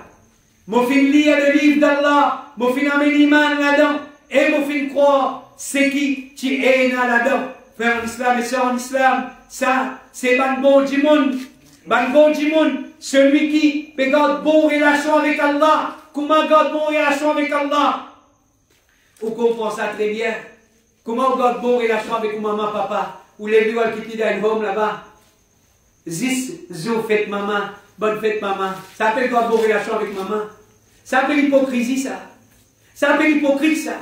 Mon fin lire le livre d'Allah, mon fin amène l'iman là-dedans, et mon fin croire, c'est qui tu es là-dedans. Frère en islam et sœur en islam, ça, c'est ban bon du monde. Ban bon du monde, celui qui peut garder bonne relation avec Allah. Comment garde bonne relation avec Allah? Ou comprend ça très bien. Comment on garde bonne relation avec maman, papa? Ou les vieux qui quittent un home là-bas? Zis, zo, fête maman. Bonne fête, maman. Ça s'appelle quoi, bonne relation avec maman? Ça s'appelle l'hypocrisie, ça. Ça s'appelle hypocrite, ça.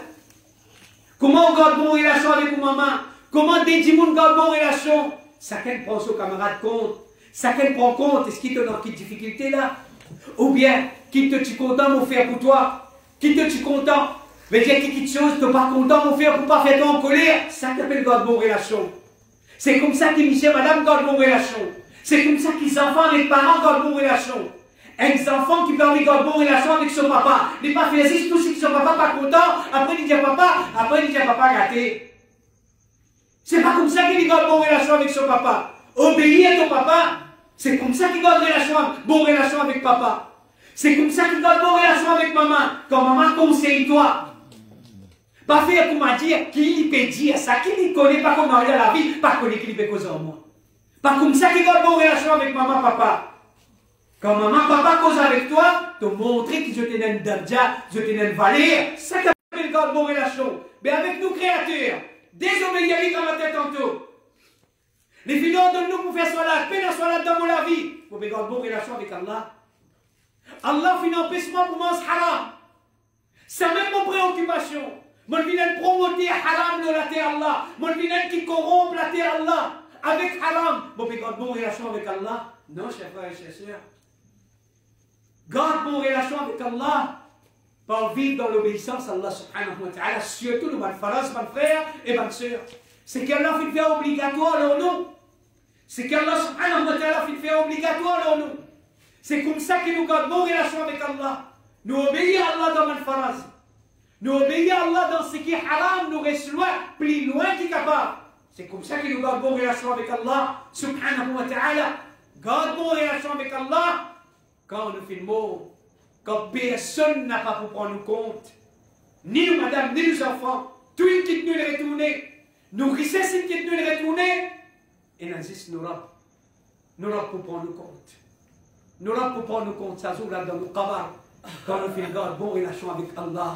Comment on garde bonne relation avec maman? Comment des gens gardent bonne relation? Ça qu'elle prend son camarade compte. Ça qu'elle prend compte. Est-ce qu'il te donne une difficulté là? Ou bien, qui te content, mon frère, pour toi? Qui te content? Mais dire quelque chose, tu n'es pas content, mon frère, pour pas faire toi en colère? Ça qu'appelle garde bonne relation. C'est comme ça que monsieur, madame garde bonne relation. C'est comme ça que les enfants, les parents gardent bonne relation. Un enfant qui peut avoir bonne relation avec son papa, il pas faire juste tout ce que son papa pas content, après il dit à papa gâté. C'est pas comme ça qu'il garde bonne relation avec son papa. Obéir à ton papa, c'est comme ça qu'il garde bonne relation avec papa. C'est comme ça qu'il garde bonne relation avec maman. Quand maman conseille toi, pas faire comme dire qui peut dire ça, qui ne connaît pas comment aller à la vie, pas connaît qui peut causer en moi. Pas comme ça qu'il garde bonne relation avec maman, papa. Quand maman, papa cause avec toi, te montrer que je t'ai une darja, je t'ai une valeur, ça qu'appelle garde bonne relation. Mais avec nous créateurs, désobéir comme on tête tantôt. Les filons de nous pour faire salat, peine salat dans la vie. Vous pouvez garder bonne relation avec Allah. Allah fait un empêchement pour manger haram. C'est même mon préoccupation. Mon vilain promoter haram de la terre Allah. Mon vilain qui corrompt la terre Allah. Avec haram. Vous pouvez garder bonne relation avec Allah. Non, chers frères et chers sœurs. Garde bonne relation avec Allah. Pour vivre dans l'obéissance à Allah subhanahu wa ta'ala. Surtout nos faras, mes frères et mes sœurs. C'est qu'Allah fait faire obligatoire leur nom. C'est qu'Allah subhanahu wa ta'ala fait faire obligatoire leur nom. C'est comme ça que nous gardons bonne relation avec Allah. Nous obéissons à Allah dans nos faras. Nous obéissons à Allah dans ce qui est haram. Nous restons loin, plus loin qu'il est capable. C'est comme ça que nous gardons bonne relation avec Allah subhanahu wa ta'ala. Gardons bonne relation avec Allah quand nous filmons, quand personne n'a pas pour prendre compte. Ni nous, madame, ni nos enfants. Tout le qui nous les retourner. Nous richesses qui nous les retourner. Et nous disons, nous rap. Nous rap pour prendre compte. Nous rap pour prendre compte. Ça joue là dans nos camarades. Quand nous faisons une bonne relation avec Allah.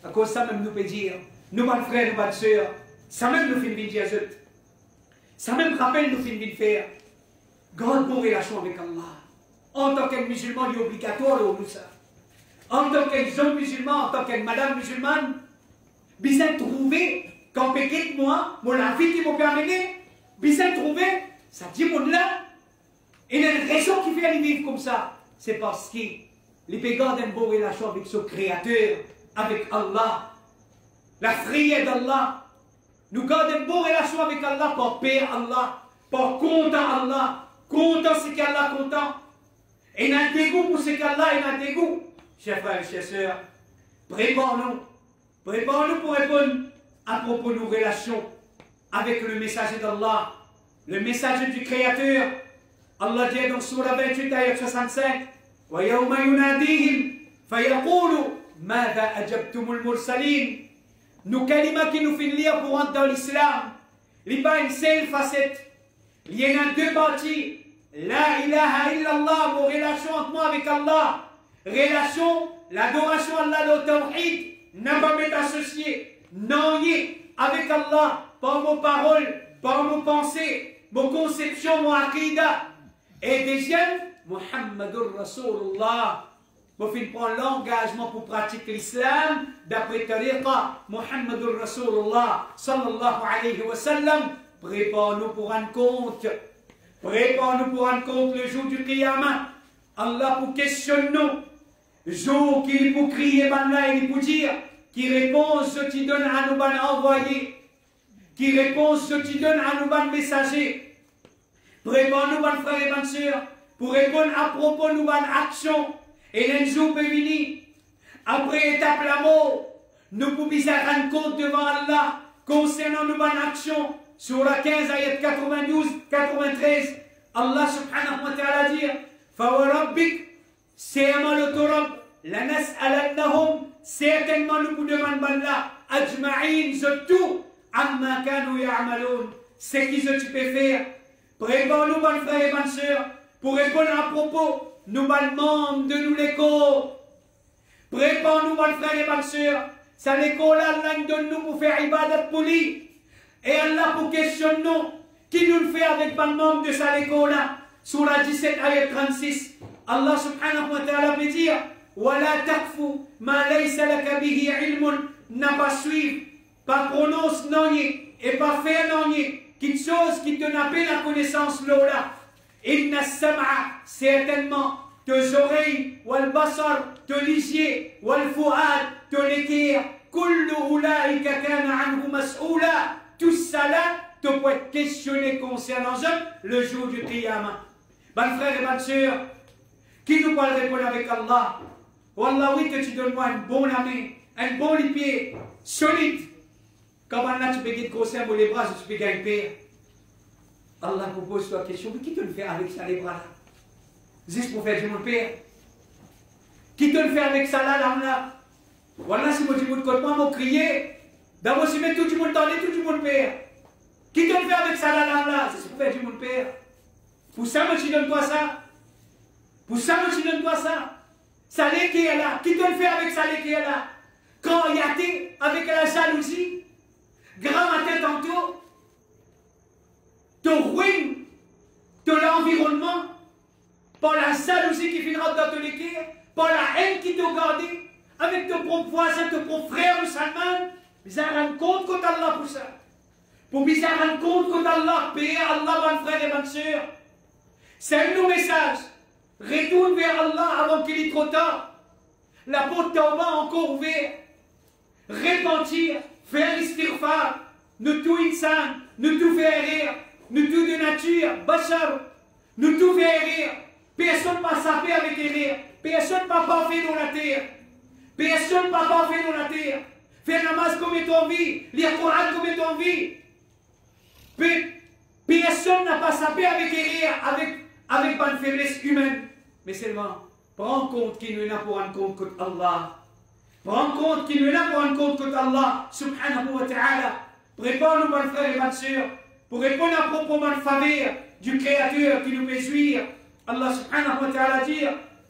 À cause de ça, même nous peut dire, Nous, mon frère, nous, bonnes sœurs, ça même nous fait une vie ça même rappelle nous fait une vie de faire. Grande bonne relation avec Allah. En tant qu'un musulman, il est obligatoire de nous ça. En tant qu'un homme musulman, en tant qu'une madame musulmane, bien trouver, quand péquet moi, la vie qui m'a permis, bien trouver, ça dit mon là. Et il y a une raison qui fait aller vivre comme ça. C'est parce que les pégans ont une bonne relation avec son Créateur, avec Allah. La prière d'Allah. Nous gardons une bonne relation avec Allah pour payer Allah, pour content Allah, content ce qu'Allah content. Et il y a un dégoût pour ce qu'Allah, il y a un dégoût. Chers frères et chers sœurs, préparons-nous pour répondre à propos de nos relations avec le messager d'Allah, le messager du Créateur. Allah dit dans Surah 28, ayat 65, وَيَوْمَ يُنَادِيهِمْ فَيَقُولُ مَاذَا أَجَبْتُمُ الْمُرْسَلِينَ. Nous kalima qui nous fait lire pour entrer dans l'islam, il n'y a pas une seule facette. Il y en a deux parties. La ilaha illallah, mon relation entre moi avec Allah. Relation, l'adoration à Allah, le tawhid, n'a pas m'être associé. Non, avec Allah, par vos paroles, par vos pensées, vos conceptions, mon aqidah. Et deuxième, Muhammadur Rasulullah. Vous finissez prendre l'engagement pour pratiquer l'islam d'après tariqa Muhammadur Rasulullah sallallahu alayhi wa sallam. Prépare-nous pour rendre compte. Prépare-nous pour rendre compte le jour du Qiyamah. Allah pour questionner nous. Jour qu'il est pour crier, là, il est pour dire, qui répond ce qui donne à nous envoyé. Qui répond ce qui donne à nous messager. Prépare-nous, frères et sœurs, pour répondre à propos de nos actions. Et le jour peut venir. Après étape la mort, nous pouvons rendre compte devant Allah concernant nos bonnes actions. Sur la 15, ayat 92, 93, Allah subhanahu wa ta'ala dit فَوَرَبِّكْ سَيَمَا l'autorab, la nas'alannahum, certainement nous pouvons demander là, ajma'in, je tout, amma kanu ya'maloun, ce qu'ils ont pu faire. Prépare-nous, bonnes frères et bonnes sœurs, pour répondre à propos, nous bonnes membres de nous l'école. Prépare-nous, bonnes frères et bonnes sœurs, ça l'école, Allah nous donne nous pour faire ibadat pour lui. Et Allah pour questionner nous, qui nous le fait avec bonnes membres de sa l'école là, sur la 17 ayat 36. Allah subhanahu wa ta'ala peut dire وَلَا تَقْفُ مَا لَيْسَ لَكَ بِهِ عِلْمٌ, n'a pas suivre, pas prononce non et pas faire non quelque chose qui te n'a pas la connaissance là. Inna sam'a, certainement, tes oreilles, wal basar, te lisier, wal fu'ad, te l'équire, kullu ulaika kana anhu mas'oula, tout ça là, te peut être questionné concernant le jour du Qiyamah. Bonnes frères et bonnes sœurs, qui nous parle répondre avec Allah? Wallah, oui, que tu donnes-moi un bon ami, un bon pied, solide. Comme là, tu peux gagner grossir pour les bras, tu peux gagner. Allah vous pose la question, mais qui te le fait avec ça, les bras là? Juste pour faire du mon père. Qui te le fait avec ça là? Voilà, si moi, tu me côté moi, mon crier. D'abord, si tout le monde t'entendait, tout le monde père. Qui te le fait avec ça là? C'est pour faire du mon père. Pour ça, moi, tu donnes toi ça. Pour ça, moi, tu donnes toi ça. Ça l'est qui est là. Qui te le fait avec ça l'est qui est là? Quand il y a été avec la jalousie, grand matin tantôt, te ruine, de l'environnement, par la jalousie qui finira dans ton équerre, par la haine qui t'a gardé, avec ton propre voisin, ton propre frère musulman, ils rendent compte contre Allah pour ça. Pour qu'ils rendent compte contre Allah, payer Allah, mon frère et bonne sœur. C'est un nouveau message. Retourne vers Allah avant qu'il est trop tard. La porte Tawba encore ouverte. Repentir, faire l'istighfar, nous tout insan, nous tout faire rire, nous tout de nature, bachar, nous tout faire rire. Personne ne va saper avec les rires. Personne ne va pas faire dans la terre. Personne ne va pas faire dans la terre. Faire namaz comme est envie, lire Coran comme est envie. Personne n'a pas sapé avec les rires, avec bonne faiblesse humaine. Mais seulement, prends compte qu'il nous a pour rendre compte contre Allah. Prends compte qu'il nous a pour rendre compte contre Allah, subhanahu wa ta'ala. Prépare-nous, mon frère et ma soeur, pour répondre à propos de la faveur du Créateur qui nous fait jouir. Allah subhanahu wa ta'ala dit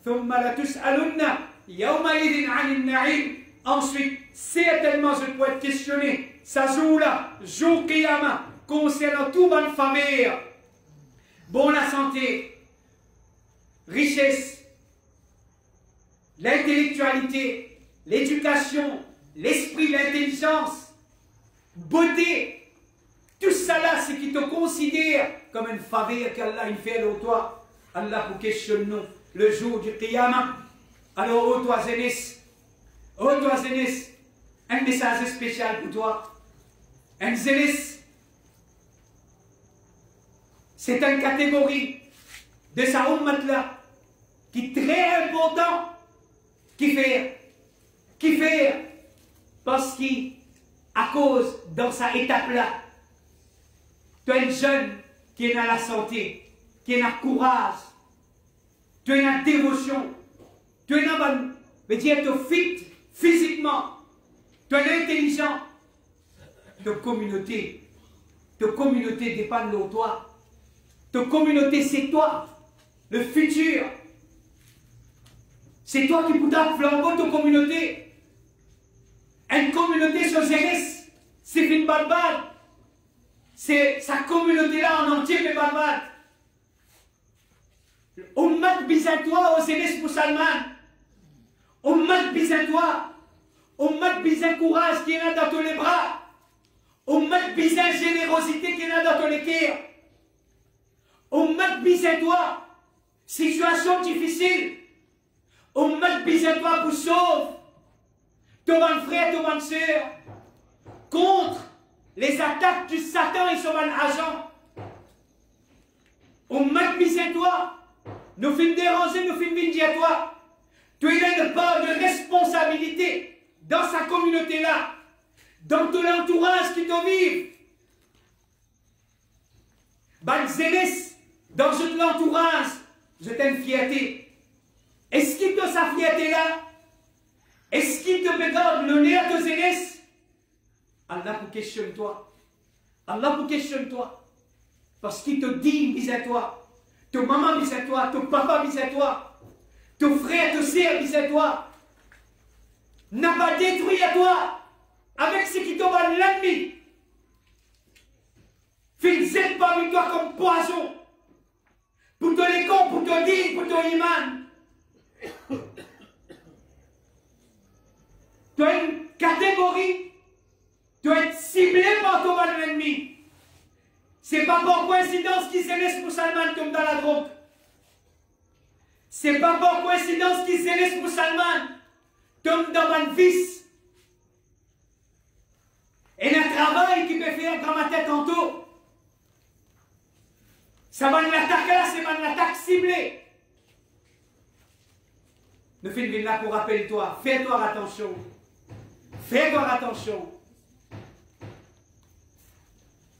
ثُمَّ لَتُسْأَلُنَّ يَوْمَئِذٍ عَنِ النَّعِيمِ. Ensuite, certainement je dois être questionné, ça jour-là, jour Qiyamah, concernant tout bonne famille, bon la santé, richesse, l'intellectualité, l'éducation, l'esprit, l'intelligence, beauté, tout ça là, c'est qui te considère comme une faveur qu'Allah fait à toi. Allah pour questionner le jour du Qiyamah. Alors, oh toi jeunesse, un message spécial pour toi. Un jeunesse, c'est une catégorie de sa ummat là qui est très important, qui fait, parce qu'à cause dans sa étape là, tu es un jeune qui est dans la santé, qui est dans le courage, tu es dans la dévotion, tu es dans la fit physiquement, tu es intelligent, ta communauté dépend de toi. Ta communauté, c'est toi, le futur. C'est toi qui pourras flambeau ta communauté. Une communauté sur jeunesse, c'est une balbade. C'est sa communauté-là en entier qui est balbade. Ummat bizatois aux jeunesse musulmanes. Ummat bizatois. Ummat bizan courage qui est là dans tous les bras. Ummat bizan générosité qui est là dans tous les cœurs. Ummat bizatois. Situation difficile. Ummat bizatois pour sauver. Ton bon frère, ton bonne soeur. Contre les attaques du Satan et son bon agent. Ummat bizatois. Nous finissons déranger, nous finissons dire à toi. Tu as une part de responsabilité dans sa communauté-là, dans tout l'entourage qui te vit. Bonne jeunesse, dans tout l'entourage, je t'ai une fierté. Est-ce qu'il te sa fierté-là? Est-ce qu'il te regarde l'honneur de jeunesse? Allah pour questionne-toi. Allah pour questionne-toi. Parce qu'il te dit vis à toi. Ton maman vis à toi, ton papa vis à toi, ton frère, ton sœur vis à toi, n'a pas détruit à toi avec ce qui tombe à l'ennemi. Fais parmi toi comme poison pour ton école, pour ton digne, pour ton iman. Tu as une catégorie, tu dois être ciblé par ton ennemi. C'est pas par coïncidence qu'ils se laissent musulmans comme dans la drogue. C'est pas par coïncidence qu'ils se laissent musulmans comme dans un vice. Et le travail qui peut faire dans ma tête tantôt, ça va l'attaque là, c'est une attaque ciblée. Nous finissons là pour rappeler-toi, fais-toi attention. Fais-toi attention.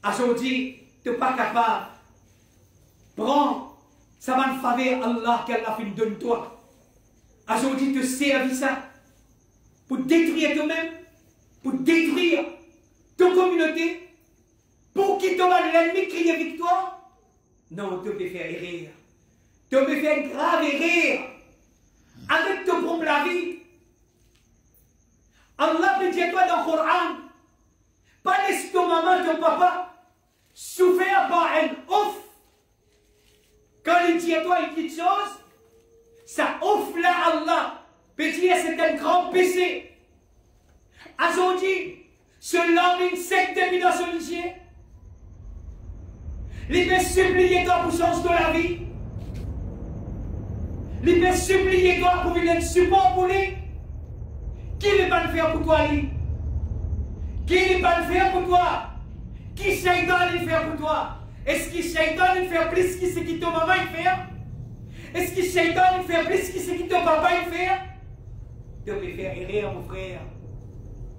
Aujourd'hui, tu n'es pas capable. Prends, ça va me faveur Allah qu'Allah fait donne toi. Aujourd'hui, tu servis ça pour détruire toi-même, pour détruire ta communauté, pour qu'il te va l'ennemi crier victoire. Non, tu peux faire erreur. Tu peux faire une grave erreur avec ton propre la vie. Allah peut dire toi dans le Coran, pas laisser ton maman, ton papa souffrir par un ouf. Quand il dit à toi une petite chose, ça ouf là Allah peut dire c'est un grand péché. Aujourd'hui, selon une secte de dans son lycée, il peut supplier toi pour changer de la vie. Il peut supplier toi pour venir support pour lui. Qui ne va le faire pour toi, lui? Qui ne va le faire pour toi? Qui Shaitan le faire pour toi? Est-ce que Shaitan le fait plus que ce que ton maman le fait? Est-ce que Shaitan le fait plus que ce que ton papa le fait? Tu peux faire erreur, mon frère.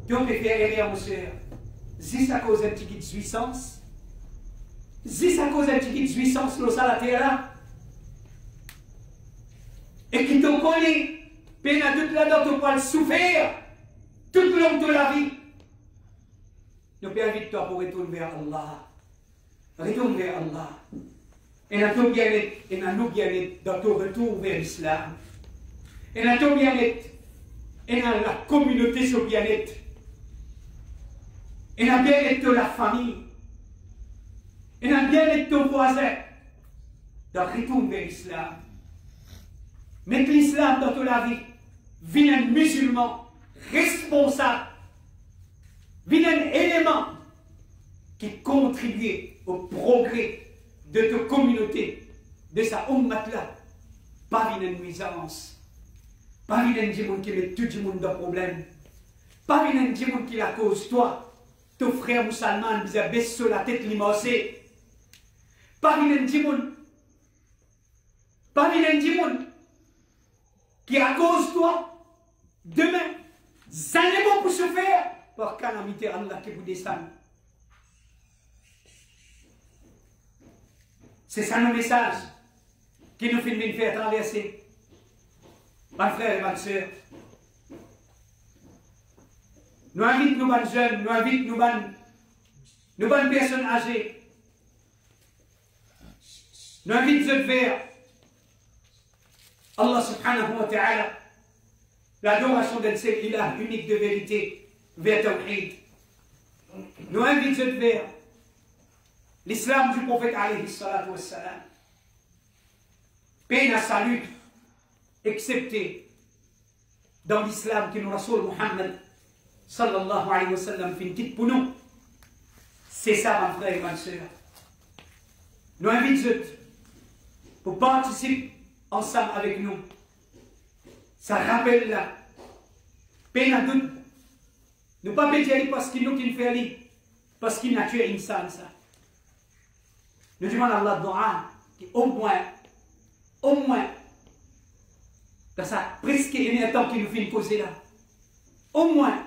Tu peux faire erreur, mon soeur. Juste à cause d'un petit de jouissance. Juste à cause d'un petit de jouissance, nous sommes à la terre là. Et qui te connaît. Peine à toute la dent, tu peux le souffrir tout le long de la vie. Nous invite toi pour retourner vers Allah. Retourne vers Allah. Et nous bien-être dans ton retour vers l'islam. Et dans ton bien-être. Et dans la communauté sur bien-être. et n'a bien être la famille, et n'a bien être ton voisin. Donc retourne vers l'islam. Mets l'islam dans ta vie. Viens un musulman responsable. Viens un élément qui contribue au progrès de ta communauté, de sa ummat-là. Pas viens une nuisance. Pas viens un monde qui met tout le monde dans problème. Pas viens un monde qui la cause toi. Ton frère musulman qui a baissé la tête limossée. Pas viens un monde. Pas viens un monde qui à cause toi, demain, ça n'est bon pour se faire par calamité Allah qui vous descend. C'est ça le message qui nous fait de faire traverser. Mes frères et mes soeurs, nous invitons nos bonnes jeunes, nous invitons nos bonnes personnes âgées, nous invitons vers Allah subhanahu wa ta'ala, l'adoration d'un seul ilah unique de vérité, vers Tawhid. Nous invitons vers l'islam du prophète alayhi salatu wassalam. Peine à salut, excepté dans l'islam que nous Rasoul Muhammad sallallahu alayhi wa sallam fait une petite pour nous. C'est ça, mon frère et ma soeur. Nous invitons pour participer ensemble avec nous. Ça rappelle là. Peine à doute. Nous ne pas péter parce qu'il nous qui fait aller. Parce qu'il a tué insan ça. Nous demandons à Allah doa au moins, dans ça presque un temps qu'il nous fait une cause là. Au moins,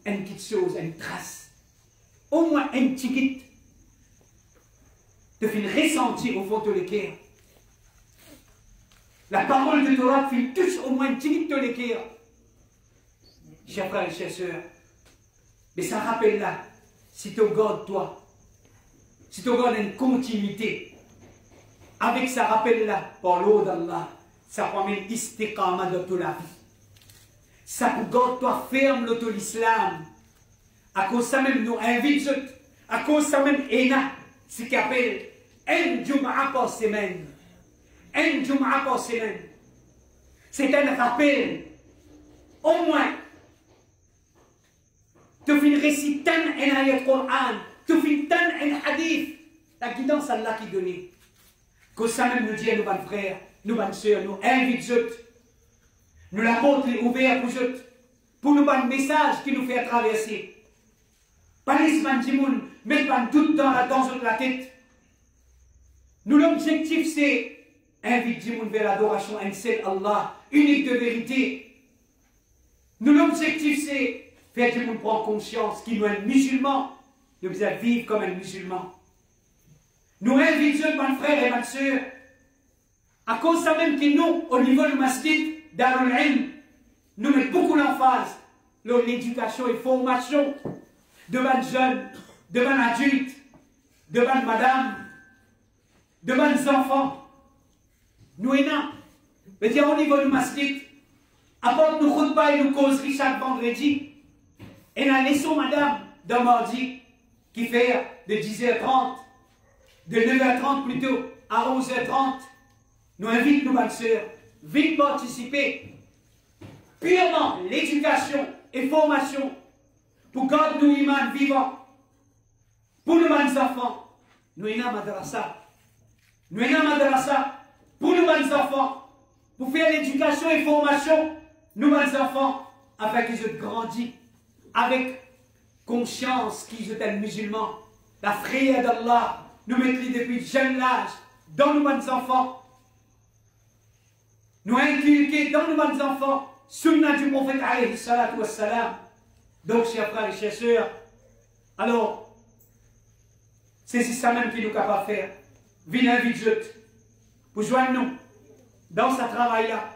une petite chose, une trace. Au moins, un petit guide. De faire ressentir au fond de l'équerre. La parole de Torah fait tous au moins un petit guide de l'équerre. Chers frères et chers sœurs. Mais ça rappelle là, si tu regardes toi, si tu regardes une continuité, avec ça rappelle là, par l'eau d'Allah, ça promène istiqama de toute la vie. Ça regarde toi ferme l'auto l'islam. À cause ça même nous invite, à cause ça même ENA, ce qu'on appelle un Jum'a par semaine. Un Jum'a par semaine. C'est un rappel, au moins, tu finis réciter un ayat Coran, tu finis un hadith, la guidance Allah qui donne. Que ça même nous dit à nos bonnes frères, nos bonnes soeurs, nous invite, nous la porte est ouverte pour nous donner un message qui nous fait traverser. Pas les semaines du monde, mais pas tout dans la tête. Nous l'objectif c'est inviter du monde vers l'adoration à un seul Allah, unique de vérité. Nous l'objectif c'est faire du monde prendre conscience qu'il est un musulman, nous devons vivre comme un musulman. Nous invitons, mes frères et mes soeurs, à cause de ça même que nous, au niveau du masjid, Darul Ilm, nous mettons beaucoup l'emphase sur l'éducation et formation devant les jeunes, devant les adultes, devant les madames, devant les enfants. Nous aimons, mais dire au niveau du masjid, apporte nos khutbahs et nos causeries chaque vendredi, et la leçon madame de mardi qui fait de 10h30, de 9h30 plutôt à 11h30, nous invitons nos bonnes sœurs, vite participer. Purement l'éducation et formation pour garder nos imams vivants, pour nos bonnes enfants. Nous avons madrasa. Nous avons madrasa pour nos bonnes enfants, pour faire l'éducation et formation, nos bonnes enfants, afin qu'ils aient grandi avec conscience qu'ils sont musulmans. La prière d'Allah nous mettons depuis jeune âge dans nos bonnes enfants. Nous inculquer dans nos bonnes enfants sunna du prophète alayhi salatu wassalam. Donc, chers frères et chers sœurs, alors, c'est ça même qui nous capable de faire. Viens vite pour joindre nous dans sa travail là,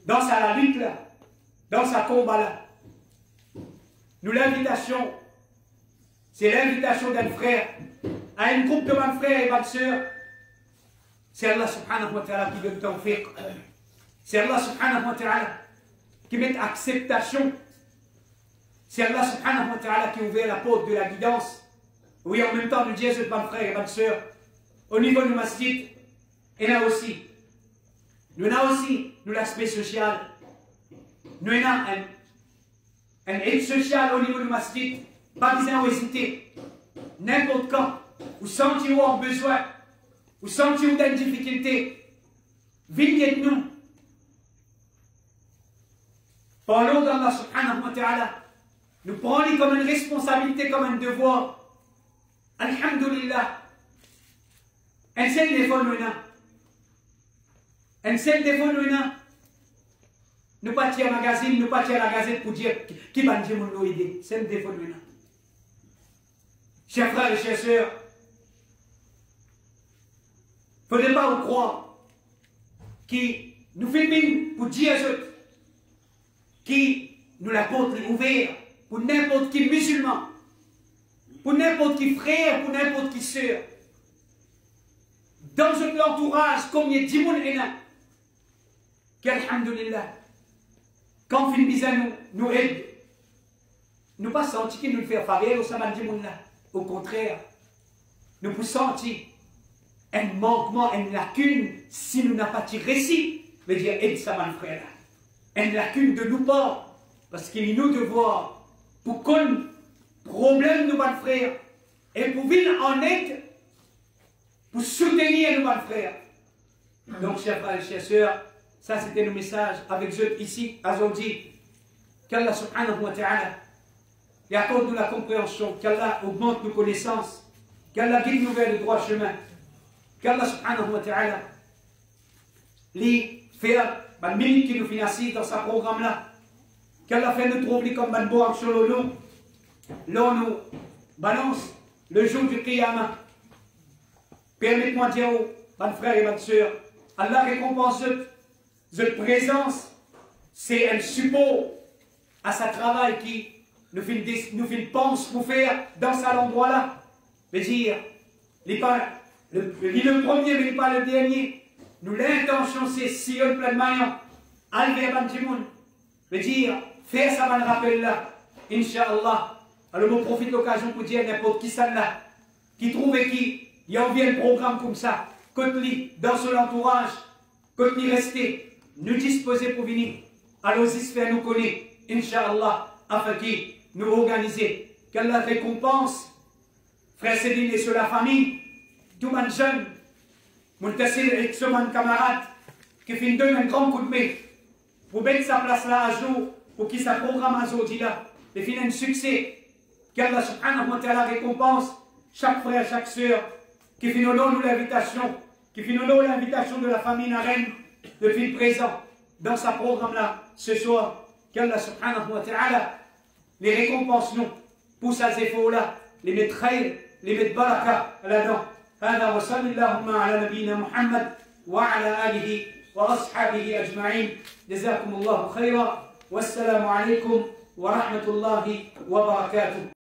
dans sa lutte là, dans sa combat là. Nous l'invitation, c'est l'invitation d'un frère à un groupe de bonnes frères et bonnes sœurs. C'est Allah subhanahu wa ta'ala qui donne ton fiqh. C'est Allah subhanahu wa ta'ala qui met acceptation. C'est Allah subhanahu wa ta'ala qui a ouvert la porte de la guidance. Oui, en même temps, nous disons, mes frères et mes sœurs, au niveau du masjid, et là aussi, nous avons aussi l'aspect social. Nous avons un aide social au niveau du masjid. Pas besoin d'hésiter. N'importe quand, vous sentez-vous en besoin, vous sentez-vous dans une difficulté, venez de nous. Parlons d'Allah subhanahu wa ta'ala. Nous prenons comme une responsabilité, comme un devoir. Alhamdulillah. Un seul défaut nous avons. Un seul défaut nous avons. Nous pas tirer magazine, nous pas tirer la gazette pour dire qui va nous dire mon idée. C'est un défaut nous avons. Chers frères et chères sœurs, il ne faudrait pas vous croire qui nous filment pour dire qui nous la porte ouverte pour n'importe qui musulman, pour n'importe qui frère, pour n'importe qui sœur. Dans notre entourage, comme il y a 10 personnes là, qu'alhamdulillah, quand on fait nous aide, nous pas sentir qu'il nous fait faveur au saman 10 personnes là. Au contraire, nous pouvons sentir un manquement, une lacune si nous n'avons pas tiré récit, veut dire aide saman frère là. Une lacune de nous pas, parce qu'il est nous devoir pour qu'on problème nous pas frères et pour venir en aide pour soutenir nos frères. Donc, chers frères et chères sœurs, ça c'était le message avec eux ici, aujourd'hui. Qu'Allah subhanahu wa ta'ala et accorde-nous la compréhension, qu'Allah augmente nos connaissances, qu'Allah guide nous vers le droit chemin, qu'Allah subhanahu wa ta'ala les faire une minute qui nous finance dans ce programme-là, qu'Allah fait nous trouver comme un bon sur le long, là nous balance le jour du Qiyamah. Permettez-moi de dire aux frères et aux sœurs, Allah récompense votre présence, c'est un support à sa travail qui nous fait pense pour faire dans cet endroit-là. Je veux dire, il n'est pas le premier, mais pas le dernier. Nous, l'intention, c'est si on plein de maillons, aller vers Bantimoun. Je veux dire, faire ça, man rappel là, Inch'Allah. Alors, je profite de l'occasion pour dire n'importe qui ça là, qui trouve et qui y a envie un programme comme ça, côté dans son entourage, côté rester, nous disposer pour venir, allons-y se faire nous connaître, Inch'Allah, afin qu'il nous organiser, qu'Allah récompense, frère Céline et sur la famille, tout le monde jeune, mon tassir et ce mon camarade, qui fait un grand coup de main, pour mettre sa place là à jour, pour qu'il sa programme à jour là, et finir un succès, qu'Allah subhanahu wa ta'ala récompense chaque frère, chaque sœur, qui fait nous l'invitation, qui fait nous l'invitation de la famille Narène, de faire présent dans sa programme là, ce soir, qu'Allah subhanahu wa ta'ala les récompense nous pour ces efforts là, les mettre khair, les mettre baraka là-dedans. هذا وصلى اللهم على نبينا محمد وعلى آله وأصحابه أجمعين جزاكم الله خيرا والسلام عليكم ورحمة الله وبركاته.